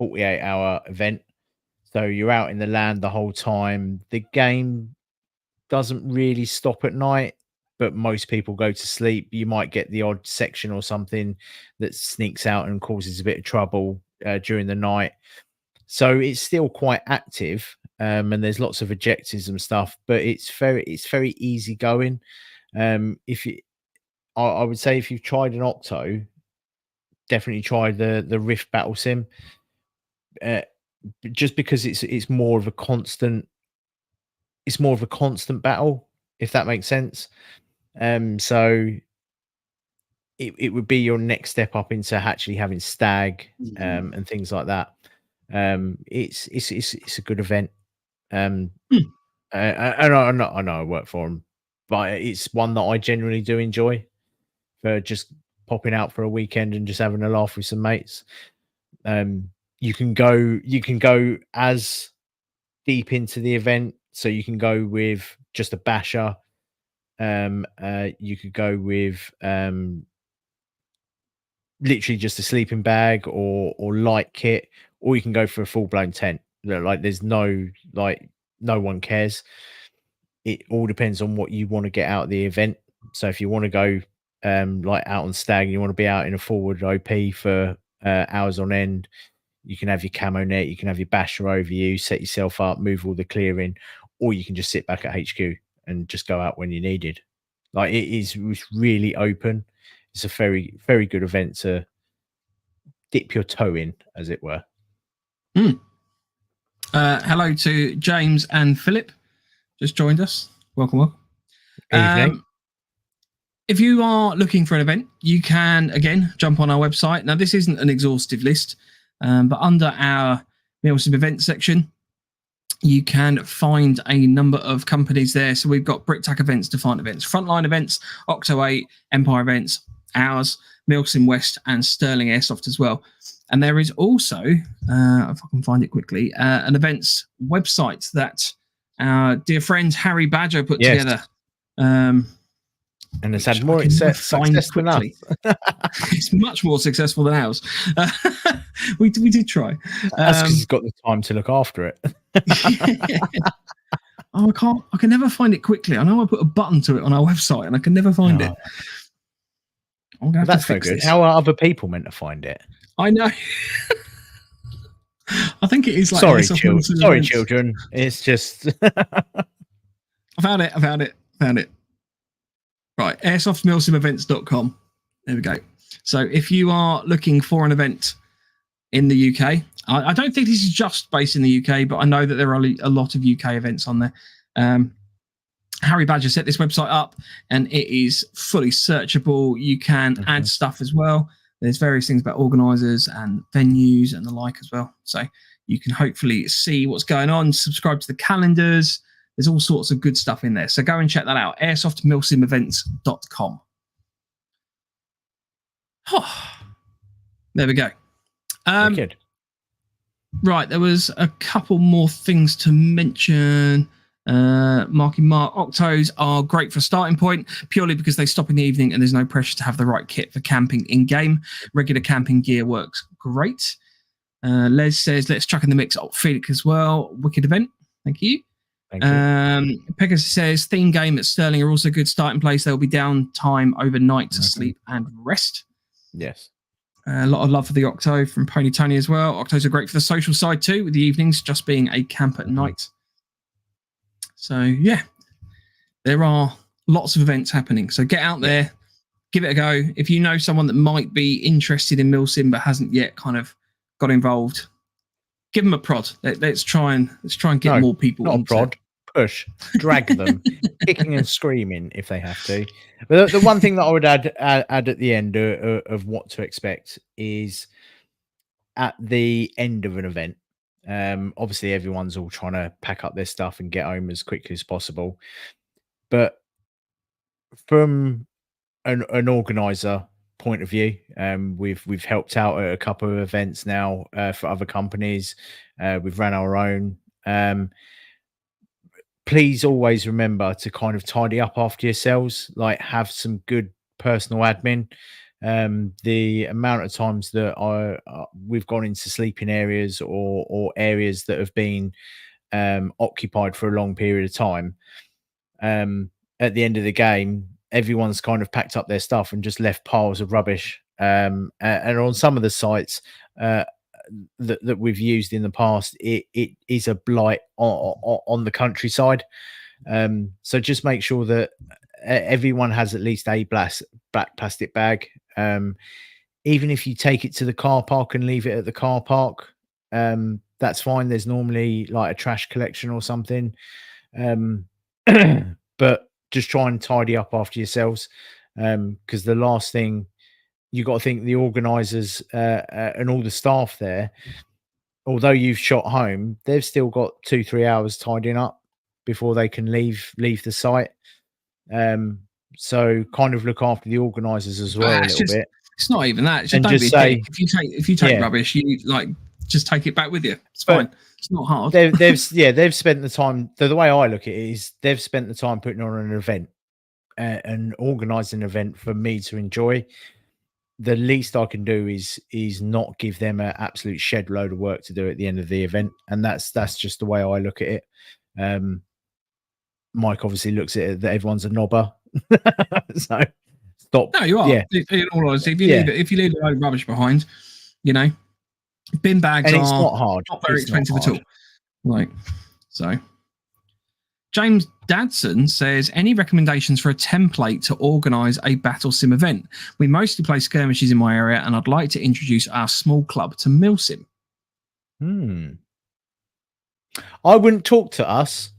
[SPEAKER 2] 48-hour event. So you're out in the land the whole time. The game doesn't really stop at night, but most people go to sleep. You might get the odd section or something that sneaks out and causes a bit of trouble during the night. So it's still quite active, and there's lots of objectives and stuff, but it's very easy going. If you, I would say if you've tried an Octo, definitely try the Rift Battle Sim. Just because it's more of a constant, battle, if that makes sense. So it would be your next step up into actually having stag and things like that. It's a good event. And I know I work for them, but it's one that I genuinely do enjoy for just popping out for a weekend and just having a laugh with some mates. You can go as deep into the event, so you can go with just a basher. You could go with literally just a sleeping bag or light kit, or you can go for a full-blown tent. Like there's no one cares. It all depends on what you want to get out of the event. So if you want to go like out on stag, you want to be out in a forward OP for hours on end, you can have your camo net, you can have your basher over you, set yourself up, move all the clearing, or you can just sit back at HQ and just go out when you needed. Like it's really open. It's a very, very good event to dip your toe in, as it were.
[SPEAKER 1] Hello to James and Philip, just joined us. Welcome.
[SPEAKER 2] Evening.
[SPEAKER 1] If you are looking for an event, you can again jump on our website. Now, this isn't an exhaustive list, but under our Milsim event section, you can find a number of companies there. So we've got BrickTac events, Defiant events, Frontline events, Octo 8, Empire events, ours, Milsim West, and Sterling Airsoft as well. And there is also, if I can find it quickly, an events website that our dear friend Harry Badger put together.
[SPEAKER 2] And it's had more success than us.
[SPEAKER 1] It's much more successful than ours. We did try.
[SPEAKER 2] That's because he's got the time to look after it.
[SPEAKER 1] Oh, I can never find it quickly. I know I put a button to it on our website and I can never find it. I'm gonna have
[SPEAKER 2] That's
[SPEAKER 1] to fix
[SPEAKER 2] no good.
[SPEAKER 1] this.
[SPEAKER 2] How are other people meant to find it?
[SPEAKER 1] I know. I think it is like
[SPEAKER 2] sorry, children. It's just
[SPEAKER 1] I found it. Right, airsoftmilsimevents.com. There we go. So if you are looking for an event in the UK, I don't think this is just based in the UK, but I know that there are a lot of UK events on there. Harry Badger set this website up and it is fully searchable. You can add stuff as well. There's various things about organisers and venues and the like as well. So you can hopefully see what's going on, subscribe to the calendars. There's all sorts of good stuff in there. So go and check that out, airsoftmilsimevents.com. There we go.
[SPEAKER 2] good.
[SPEAKER 1] Right, there was a couple more things to mention. Marky Mark, Octos are great for a starting point purely because they stop in the evening and there's no pressure to have the right kit for camping in game. Regular camping gear works great. Les says let's chuck in the mix Felix as well. Wicked event. Thank you. Pegasus says theme game at Sterling are also good starting place. There will be downtime overnight to sleep and rest.
[SPEAKER 2] Yes.
[SPEAKER 1] A lot of love for the Octo from Pony Tony as well. Octos are great for the social side too, with the evenings just being a camp at night. So, yeah, there are lots of events happening. So get out there, give it a go. If you know someone that might be interested in Milsim but hasn't yet kind of got involved, give them a prod. Let's try and get more people.
[SPEAKER 2] Not a prod, push, drag them, kicking and screaming if they have to. But the one thing that I would add at the end of what to expect is at the end of an event. Obviously, everyone's all trying to pack up their stuff and get home as quickly as possible. But from an organizer point of view, we've helped out at a couple of events now for other companies. We've ran our own. Please always remember to kind of tidy up after yourselves, like have some good personal admin. The amount of times that we've gone into sleeping areas or areas that have been occupied for a long period of time, at the end of the game, everyone's kind of packed up their stuff and just left piles of rubbish. And on some of the sites, that we've used in the past, it is a blight on the countryside. So just make sure that everyone has at least a black plastic bag. Even if you take it to the car park and leave it at the car park, that's fine. There's normally like a trash collection or something. But just try and tidy up after yourselves, because the last thing you got to think, the organisers and all the staff there, although you've shot home, they've still got 2-3 hours tidying up before they can leave the site. So kind of look after the organisers as well a little bit.
[SPEAKER 1] It's not even that. It's just
[SPEAKER 2] And
[SPEAKER 1] don't
[SPEAKER 2] just
[SPEAKER 1] be a
[SPEAKER 2] say-
[SPEAKER 1] dick. If you take rubbish, you like just take it back with you. It's fine. It's not hard.
[SPEAKER 2] They've spent the time. The way I look at it is they've spent the time putting on an event and organising an event for me to enjoy. The least I can do is not give them an absolute shed load of work to do at the end of the event, and that's just the way I look at it. Mike obviously looks at it that everyone's a knobber, so stop.
[SPEAKER 1] No, you are.
[SPEAKER 2] Yeah.
[SPEAKER 1] In all honesty, if you leave a load of rubbish behind, bin bags
[SPEAKER 2] And
[SPEAKER 1] are
[SPEAKER 2] it's not hard.
[SPEAKER 1] not very
[SPEAKER 2] It's not
[SPEAKER 1] expensive at all.
[SPEAKER 2] hard.
[SPEAKER 1] Like, so. James Dadson says, any recommendations for a template to organise a battle sim event? We mostly play skirmishes in my area, and I'd like to introduce our small club to Milsim.
[SPEAKER 2] I wouldn't talk to us.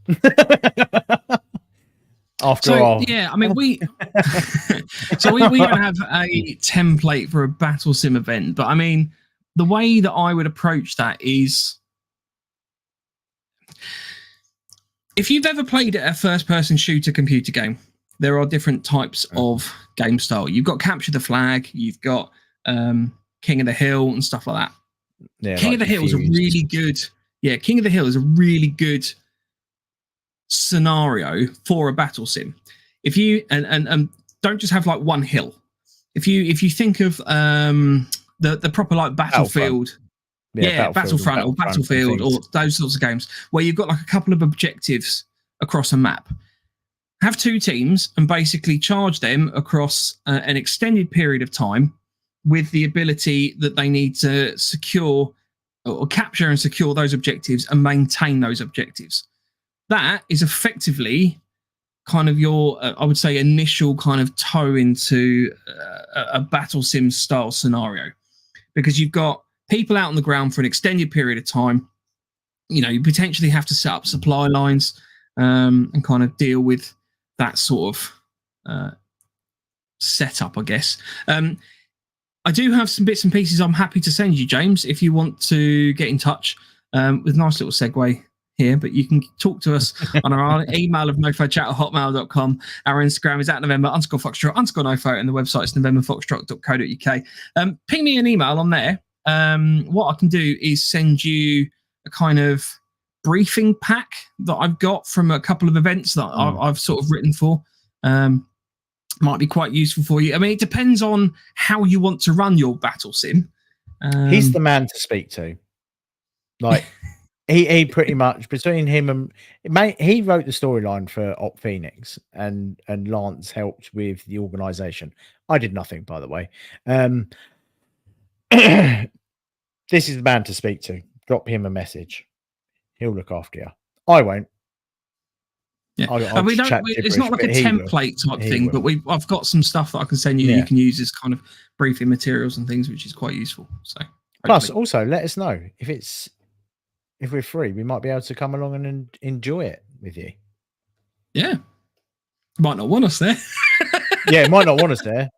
[SPEAKER 2] After all,
[SPEAKER 1] yeah, I mean, we don't have a template for a battle sim event, but I mean, the way that I would approach that is, if you've ever played a first-person shooter computer game, there are different types of game style. You've got Capture the Flag, you've got King of the Hill and stuff like that.
[SPEAKER 2] yeah,
[SPEAKER 1] King of the Hill is a really good. Yeah, King of the Hill is a really good scenario for a battle sim. If you and don't just have like one hill. If you think of the proper like Battlefield, Battlefront or Battlefield or those sorts of games where you've got like a couple of objectives across a map. Have two teams and basically charge them across an extended period of time with the ability that they need to secure or capture and secure those objectives and maintain those objectives. That is effectively kind of your, I would say, initial kind of toe into a battle sim style scenario, because you've got people out on the ground for an extended period of time. You potentially have to set up supply lines and kind of deal with that sort of setup, I guess. I do have some bits and pieces I'm happy to send you, James, if you want to get in touch with a nice little segue here, but you can talk to us on our email of nofochat@hotmail.com. Our Instagram is @November_Foxtrot_NoFo, and the website is novemberfoxtrot.co.uk. Ping me an email on there. What I can do is send you a kind of briefing pack that I've got from a couple of events that I've sort of written for. Might be quite useful for you. I mean, it depends on how you want to run your battle sim.
[SPEAKER 2] He's the man to speak to. Like, he pretty much, between him and he wrote the storyline for Op Phoenix, and Lance helped with the organization. I did nothing, by the way. This is the man to speak to. Drop him a message. He'll look after you. I won't.
[SPEAKER 1] Yeah, it's not like a template type thing, but I've got some stuff that I can send you. Yeah. You can use as kind of briefing materials and things, which is quite useful. So,
[SPEAKER 2] plus, also let us know if we're free. We might be able to come along and enjoy it with you.
[SPEAKER 1] Yeah, might not want us there.
[SPEAKER 2] Yeah, might not want us there.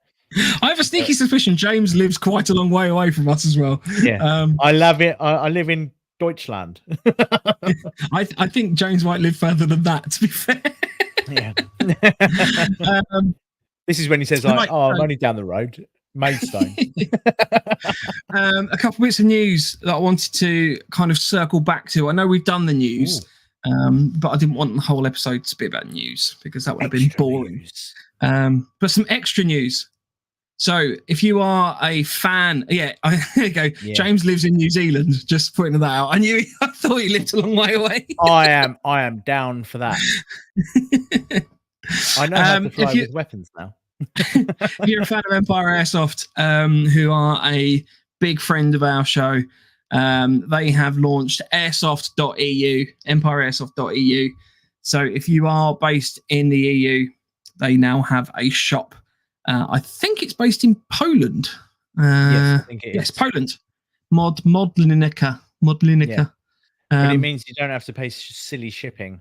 [SPEAKER 1] I have a sneaky suspicion James lives quite a long way away from us as well.
[SPEAKER 2] Yeah, I love it. I live in Deutschland.
[SPEAKER 1] I think James might live further than that, to be fair.
[SPEAKER 2] Yeah. This is when he says, I'm only down the road. Maidstone.
[SPEAKER 1] A couple bits of news that I wanted to kind of circle back to. I know we've done the news, but I didn't want the whole episode to be about news because that would have been boring. But some extra news. So if you are a fan, there you go. Yeah. James lives in New Zealand. Just pointing that out. I thought he lived a long way away.
[SPEAKER 2] I am down for that. I know how to fly with weapons now.
[SPEAKER 1] If you're a fan of Empire Airsoft, who are a big friend of our show, They have launched airsoft.eu, empireairsoft.eu. So if you are based in the EU, they now have a shop. I think it's based in Poland.
[SPEAKER 2] Yes, I think it is.
[SPEAKER 1] Yes, Poland. Modlinica.
[SPEAKER 2] Yeah. But it means you don't have to pay silly shipping.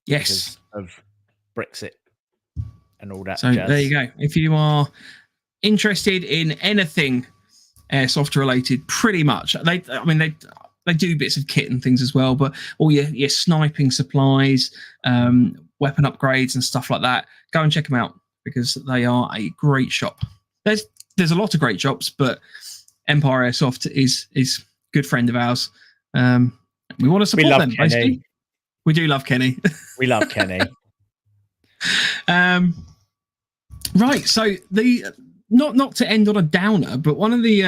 [SPEAKER 1] Yes.
[SPEAKER 2] Because of Brexit and all that.
[SPEAKER 1] So
[SPEAKER 2] jazz.
[SPEAKER 1] there you go. If you are interested in anything airsoft related, pretty much. They do bits of kit and things as well, but all your sniping supplies, weapon upgrades and stuff like that, go and check them out because they are a great shop. There's a lot of great shops, but Empire Airsoft is a good friend of ours. We want to support them,
[SPEAKER 2] Kenny.
[SPEAKER 1] basically. We do love Kenny.
[SPEAKER 2] We love Kenny.
[SPEAKER 1] Right, so the not to end on a downer, but one of the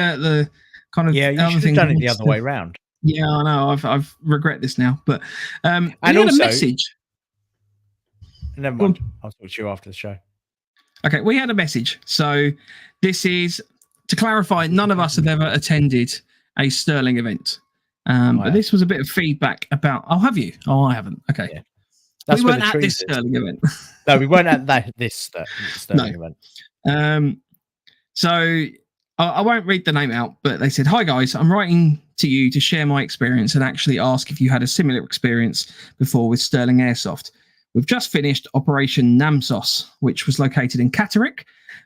[SPEAKER 1] kind of
[SPEAKER 2] you should have done it the other way around.
[SPEAKER 1] Yeah, I know. I've regret this now, but
[SPEAKER 2] and
[SPEAKER 1] we had a message.
[SPEAKER 2] Never mind. I'll talk to you after the show.
[SPEAKER 1] Okay, we had a message. So this is to clarify. None of us have ever attended a Sterling event, but this was a bit of feedback about. Oh, have you? Oh, I haven't. Okay,
[SPEAKER 2] yeah. That's
[SPEAKER 1] we weren't at this Sterling event.
[SPEAKER 2] No, we weren't at this Sterling event.
[SPEAKER 1] So I won't read the name out, but they said, "Hi guys, I'm writing to you to share my experience and actually ask if you had a similar experience before with Sterling Airsoft. We've just finished Operation Namsos, which was located in Catterick,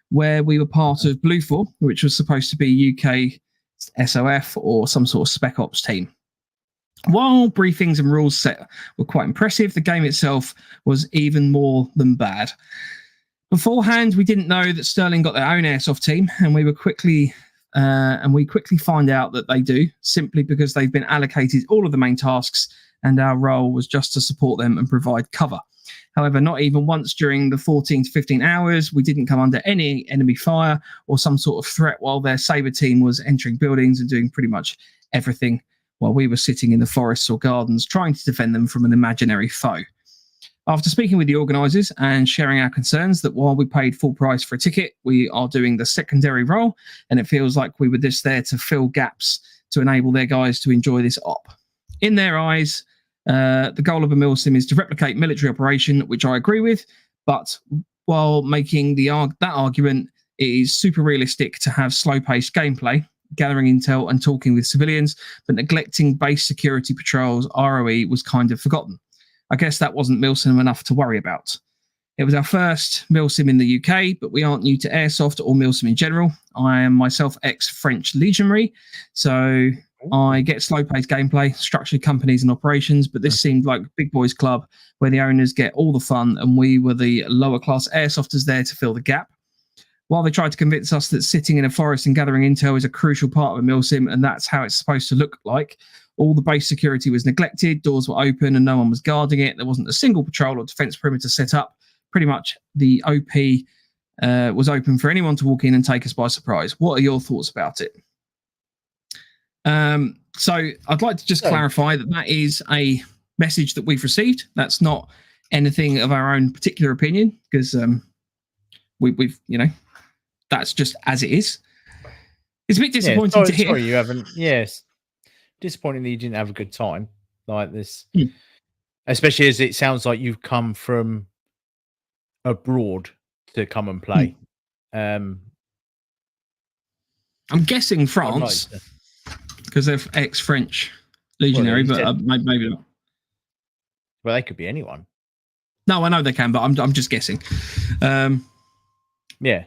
[SPEAKER 1] where we were part of Bluefor, which was supposed to be UK SOF or some sort of Spec Ops team. While briefings and rules set were quite impressive, the game itself was even more than bad. Beforehand, we didn't know that Sterling got their own airsoft team, and we quickly find out that they do, simply because they've been allocated all of the main tasks, and our role was just to support them and provide cover. However, not even once during the 14 to 15 hours, we didn't come under any enemy fire or some sort of threat while their Sabre team was entering buildings and doing pretty much everything while we were sitting in the forests or gardens trying to defend them from an imaginary foe. After speaking with the organisers and sharing our concerns that while we paid full price for a ticket, we are doing the secondary role, and it feels like we were just there to fill gaps to enable their guys to enjoy this op. In their eyes, the goal of a Milsim is to replicate military operation, which I agree with, but while making that argument, it is super realistic to have slow-paced gameplay, gathering intel and talking with civilians, but neglecting base security patrols, ROE, was kind of forgotten. I guess that wasn't Milsim enough to worry about. It was our first Milsim in the UK, but we aren't new to airsoft or Milsim in general. I am myself ex-French legionary, so I get slow-paced gameplay, structured companies and operations, but this seemed like big boys club where the owners get all the fun and we were the lower-class airsofters there to fill the gap. While they tried to convince us that sitting in a forest and gathering intel is a crucial part of a Milsim and that's how it's supposed to look like, all the base security was neglected, doors were open and no one was guarding it. There wasn't a single patrol or defense perimeter set up. Pretty much the OP was open for anyone to walk in and take us by surprise. What are your thoughts about it? So I'd like to just clarify that is a message that we've received. That's not anything of our own particular opinion because we've that's just as it is. It's a bit disappointing to hear.
[SPEAKER 2] Sorry, you haven't. Yes, disappointing that you didn't have a good time like this, especially as it sounds like you've come from abroad to come and play. I'm
[SPEAKER 1] guessing France. Because they're ex-French legionary, but maybe not.
[SPEAKER 2] Well, they could be anyone.
[SPEAKER 1] No, I know they can, but I'm just guessing.
[SPEAKER 2] Yeah,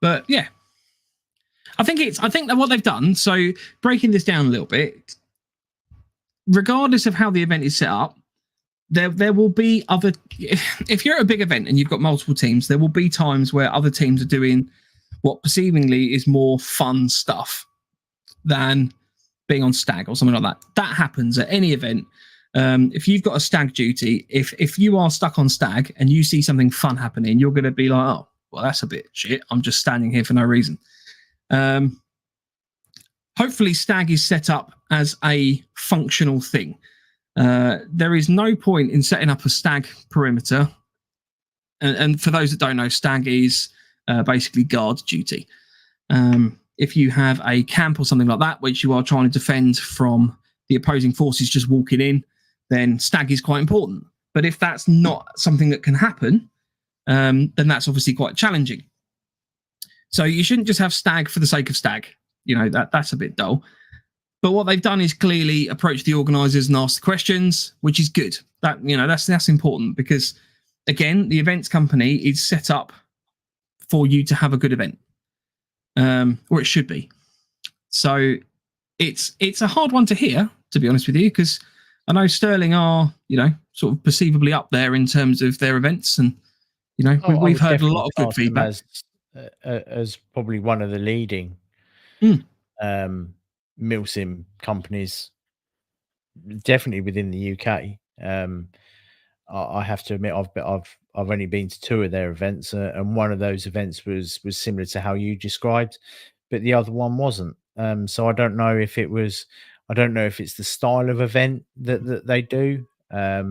[SPEAKER 1] but yeah, I think that what they've done. So breaking this down a little bit, regardless of how the event is set up, there will be other. If you're at a big event and you've got multiple teams, there will be times where other teams are doing what perceivingly is more fun stuff than being on stag or something like that. That happens at any event. If you've got a stag duty, if you are stuck on stag and you see something fun happening, you're going to be like, oh, well, that's a bit shit. I'm just standing here for no reason. Hopefully stag is set up as a functional thing. There is no point in setting up a stag perimeter. And for those that don't know, stag is basically guard duty. if you have a camp or something like that, which you are trying to defend from the opposing forces just walking in, then stag is quite important. But if that's not something that can happen, then that's obviously quite challenging. So you shouldn't just have stag for the sake of stag. That's a bit dull. But what they've done is clearly approach the organisers and ask the questions, which is good. That's important because, again, the events company is set up for you to have a good event, or it should be. So it's a hard one to hear, to be honest with you, because I know Sterling are, sort of perceivably up there in terms of their events, and we've heard a lot of good feedback.
[SPEAKER 2] As probably one of the leading Milsim companies, definitely within the UK. I have to admit, I've only been to 2 of their events, and one of those events was similar to how you described, but the other one wasn't. So I don't know if it's the style of event that they do. I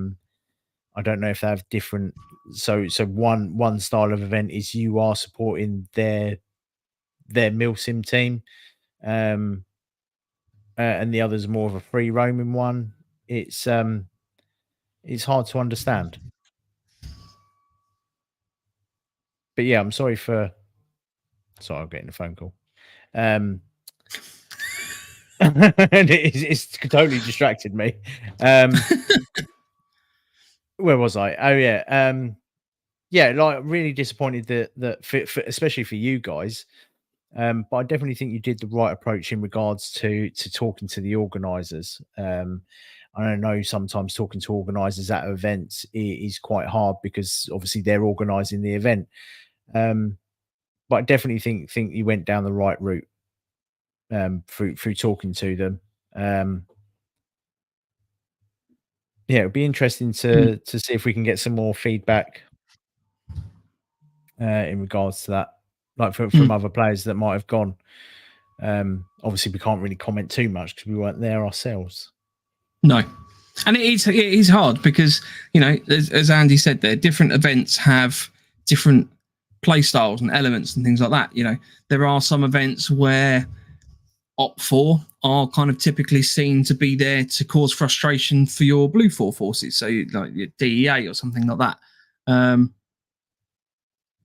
[SPEAKER 2] don't know if they have different. So one style of event is you are supporting their Milsim team, and the other's more of a free roaming one. It's hard to understand. But yeah, I'm sorry, I'm getting a phone call. And it's totally distracted me. Where was I? Oh yeah. Like really disappointed that for especially for you guys. But I definitely think you did the right approach in regards to talking to the organisers. I know sometimes talking to organisers at events is quite hard because obviously they're organising the event. But I definitely think you went down the right route through talking to them. It'll be interesting to see if we can get some more feedback in regards to that, like from other players that might have gone. Obviously, we can't really comment too much because we weren't there ourselves.
[SPEAKER 1] No, and it is hard because as Andy said, there different events have different play styles and elements and things like that. There are some events where Op4 are kind of typically seen to be there to cause frustration for your Blue 4 forces, so like your DEA or something like that.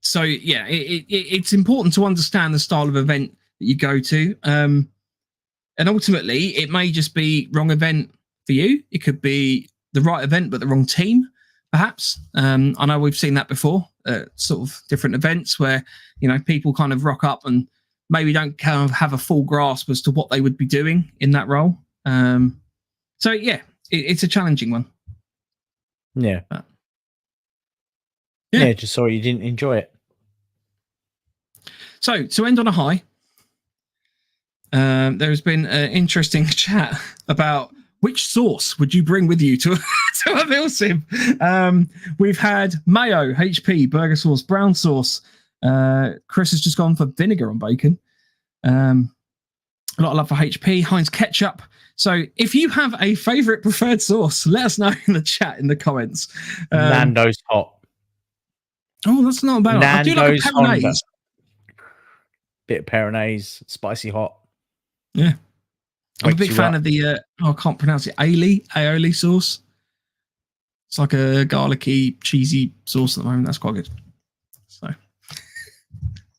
[SPEAKER 1] It's important to understand the style of event that you go to, and ultimately it may just be wrong event for you. It could be the right event but the wrong team, perhaps. I know we've seen that before, sort of different events where people kind of rock up and maybe don't kind of have a full grasp as to what they would be doing in that role. It's a challenging one.
[SPEAKER 2] Yeah. Just sorry you didn't enjoy it. So
[SPEAKER 1] to end on a high, there has been an interesting chat about which sauce would you bring with you to a Milsim. We've had mayo, HP, burger sauce, brown sauce. Chris has just gone for vinegar on bacon. A lot of love for HP, Heinz ketchup. So if you have a favorite preferred sauce, let us know in the chat, in the comments.
[SPEAKER 2] Nando's hot.
[SPEAKER 1] Oh, that's not bad. I do like a Peronaise.
[SPEAKER 2] Bit of Peronaise, spicy hot.
[SPEAKER 1] Yeah. I'm a big fan of the, I can't pronounce it, aioli sauce. It's like a garlicky, cheesy sauce at the moment. That's quite good. So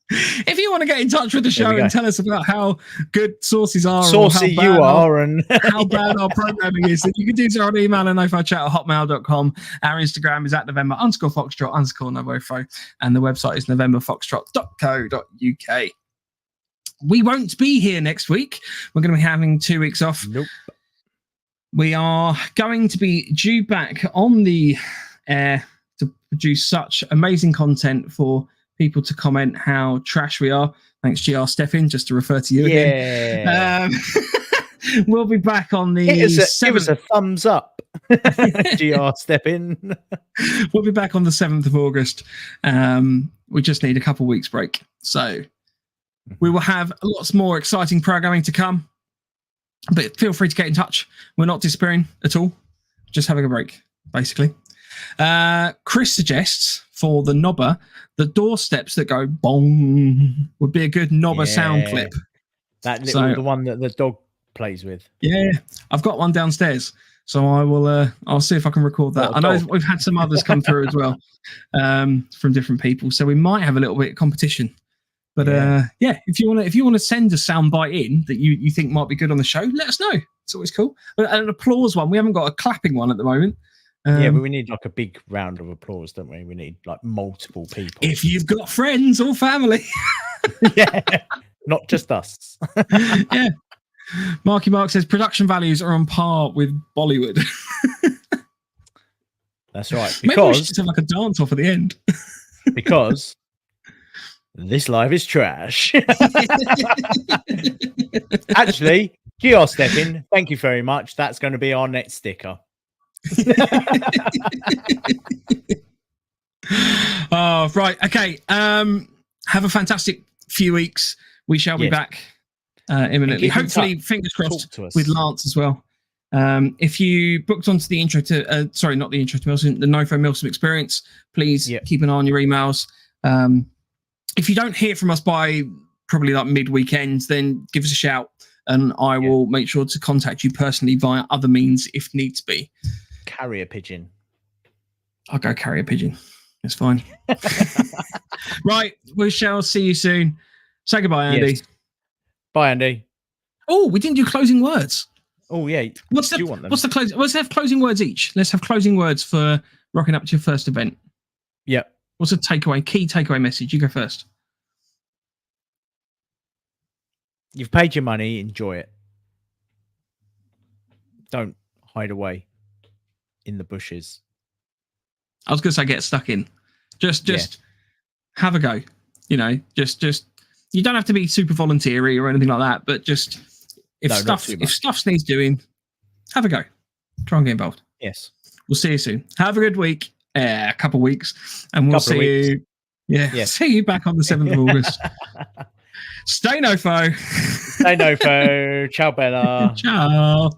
[SPEAKER 1] if you want to get in touch with the show and tell us about how good sauces are,
[SPEAKER 2] saucy
[SPEAKER 1] or how bad
[SPEAKER 2] you are, and
[SPEAKER 1] how bad our programming is, then you can do so on email at nofochat@hotmail.com. Our Instagram is at November_Foxtrot_NoFo, and the website is novemberfoxtrot.co.uk. We won't be here next week. We're going to be having 2 weeks off.
[SPEAKER 2] Nope.
[SPEAKER 1] We are going to be due back on the air to produce such amazing content for people to comment how trash we are. Thanks, GR Steffin, just to refer to you again. We'll be back on the
[SPEAKER 2] give us a thumbs up. GR Steffin.
[SPEAKER 1] We'll be back on the 7th of August. We just need a couple of weeks break. So we will have lots more exciting programming to come. But feel free to get in touch. We're not despairing at all. Just having a break, basically. Chris suggests for the knobber, the doorsteps that go bong would be a good knobber sound clip.
[SPEAKER 2] That little, the one that the dog plays with.
[SPEAKER 1] Yeah, I've got one downstairs, so I will. I'll see if I can record that. I know we've had some others come through as well, from different people, so we might have a little bit of competition. But if you want to send a soundbite in that you think might be good on the show, let us know. It's always cool. But an applause one, we haven't got a clapping one at the moment.
[SPEAKER 2] But we need like a big round of applause, don't we? We need like multiple people.
[SPEAKER 1] If you've got friends or family.
[SPEAKER 2] Yeah, not just us.
[SPEAKER 1] Yeah. Marky Mark says production values are on par with Bollywood.
[SPEAKER 2] That's right.
[SPEAKER 1] Maybe we should have like a dance off at the end.
[SPEAKER 2] Because this live is trash. Actually, Gio Steppin, thank you very much. That's going to be our next sticker.
[SPEAKER 1] Oh, right. Okay. Have a fantastic few weeks. We shall be back imminently. Hopefully, fingers crossed, with Lance as well. If you booked onto the intro to, not the intro to Milsim, the NoFo Milsim experience, please keep an eye on your emails. If you don't hear from us by probably like mid-weekend, then give us a shout and I will make sure to contact you personally via other means if needs be.
[SPEAKER 2] Carrier pigeon.
[SPEAKER 1] I'll go carrier pigeon. It's fine. Right. We shall see you soon. Say goodbye, Andy.
[SPEAKER 2] Yes. Bye, Andy.
[SPEAKER 1] Oh, we didn't do closing words.
[SPEAKER 2] Oh, yeah.
[SPEAKER 1] What's the closing? Let's have closing words each. Let's have closing words for rocking up to your first event.
[SPEAKER 2] Yep.
[SPEAKER 1] What's a key takeaway message? You go first.
[SPEAKER 2] You've paid your money. Enjoy it. Don't hide away in the bushes.
[SPEAKER 1] I was going to say get stuck in. Just have a go. You know, just you don't have to be super volunteery or anything like that, but just if stuff needs doing, have a go. Try and get involved.
[SPEAKER 2] Yes.
[SPEAKER 1] We'll see you soon. Have a good week. A couple of weeks, and we'll see you. Yeah. See you back on the 7th of August. Stay NoFo.
[SPEAKER 2] Stay NoFo. Ciao, Bella.
[SPEAKER 1] Ciao.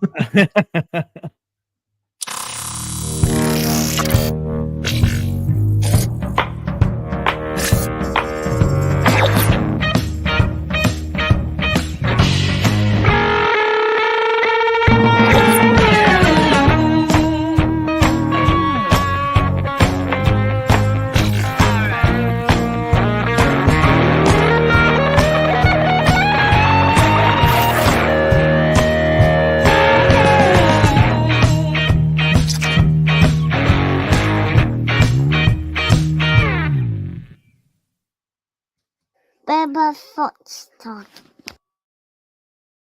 [SPEAKER 3] Baba Fox talk.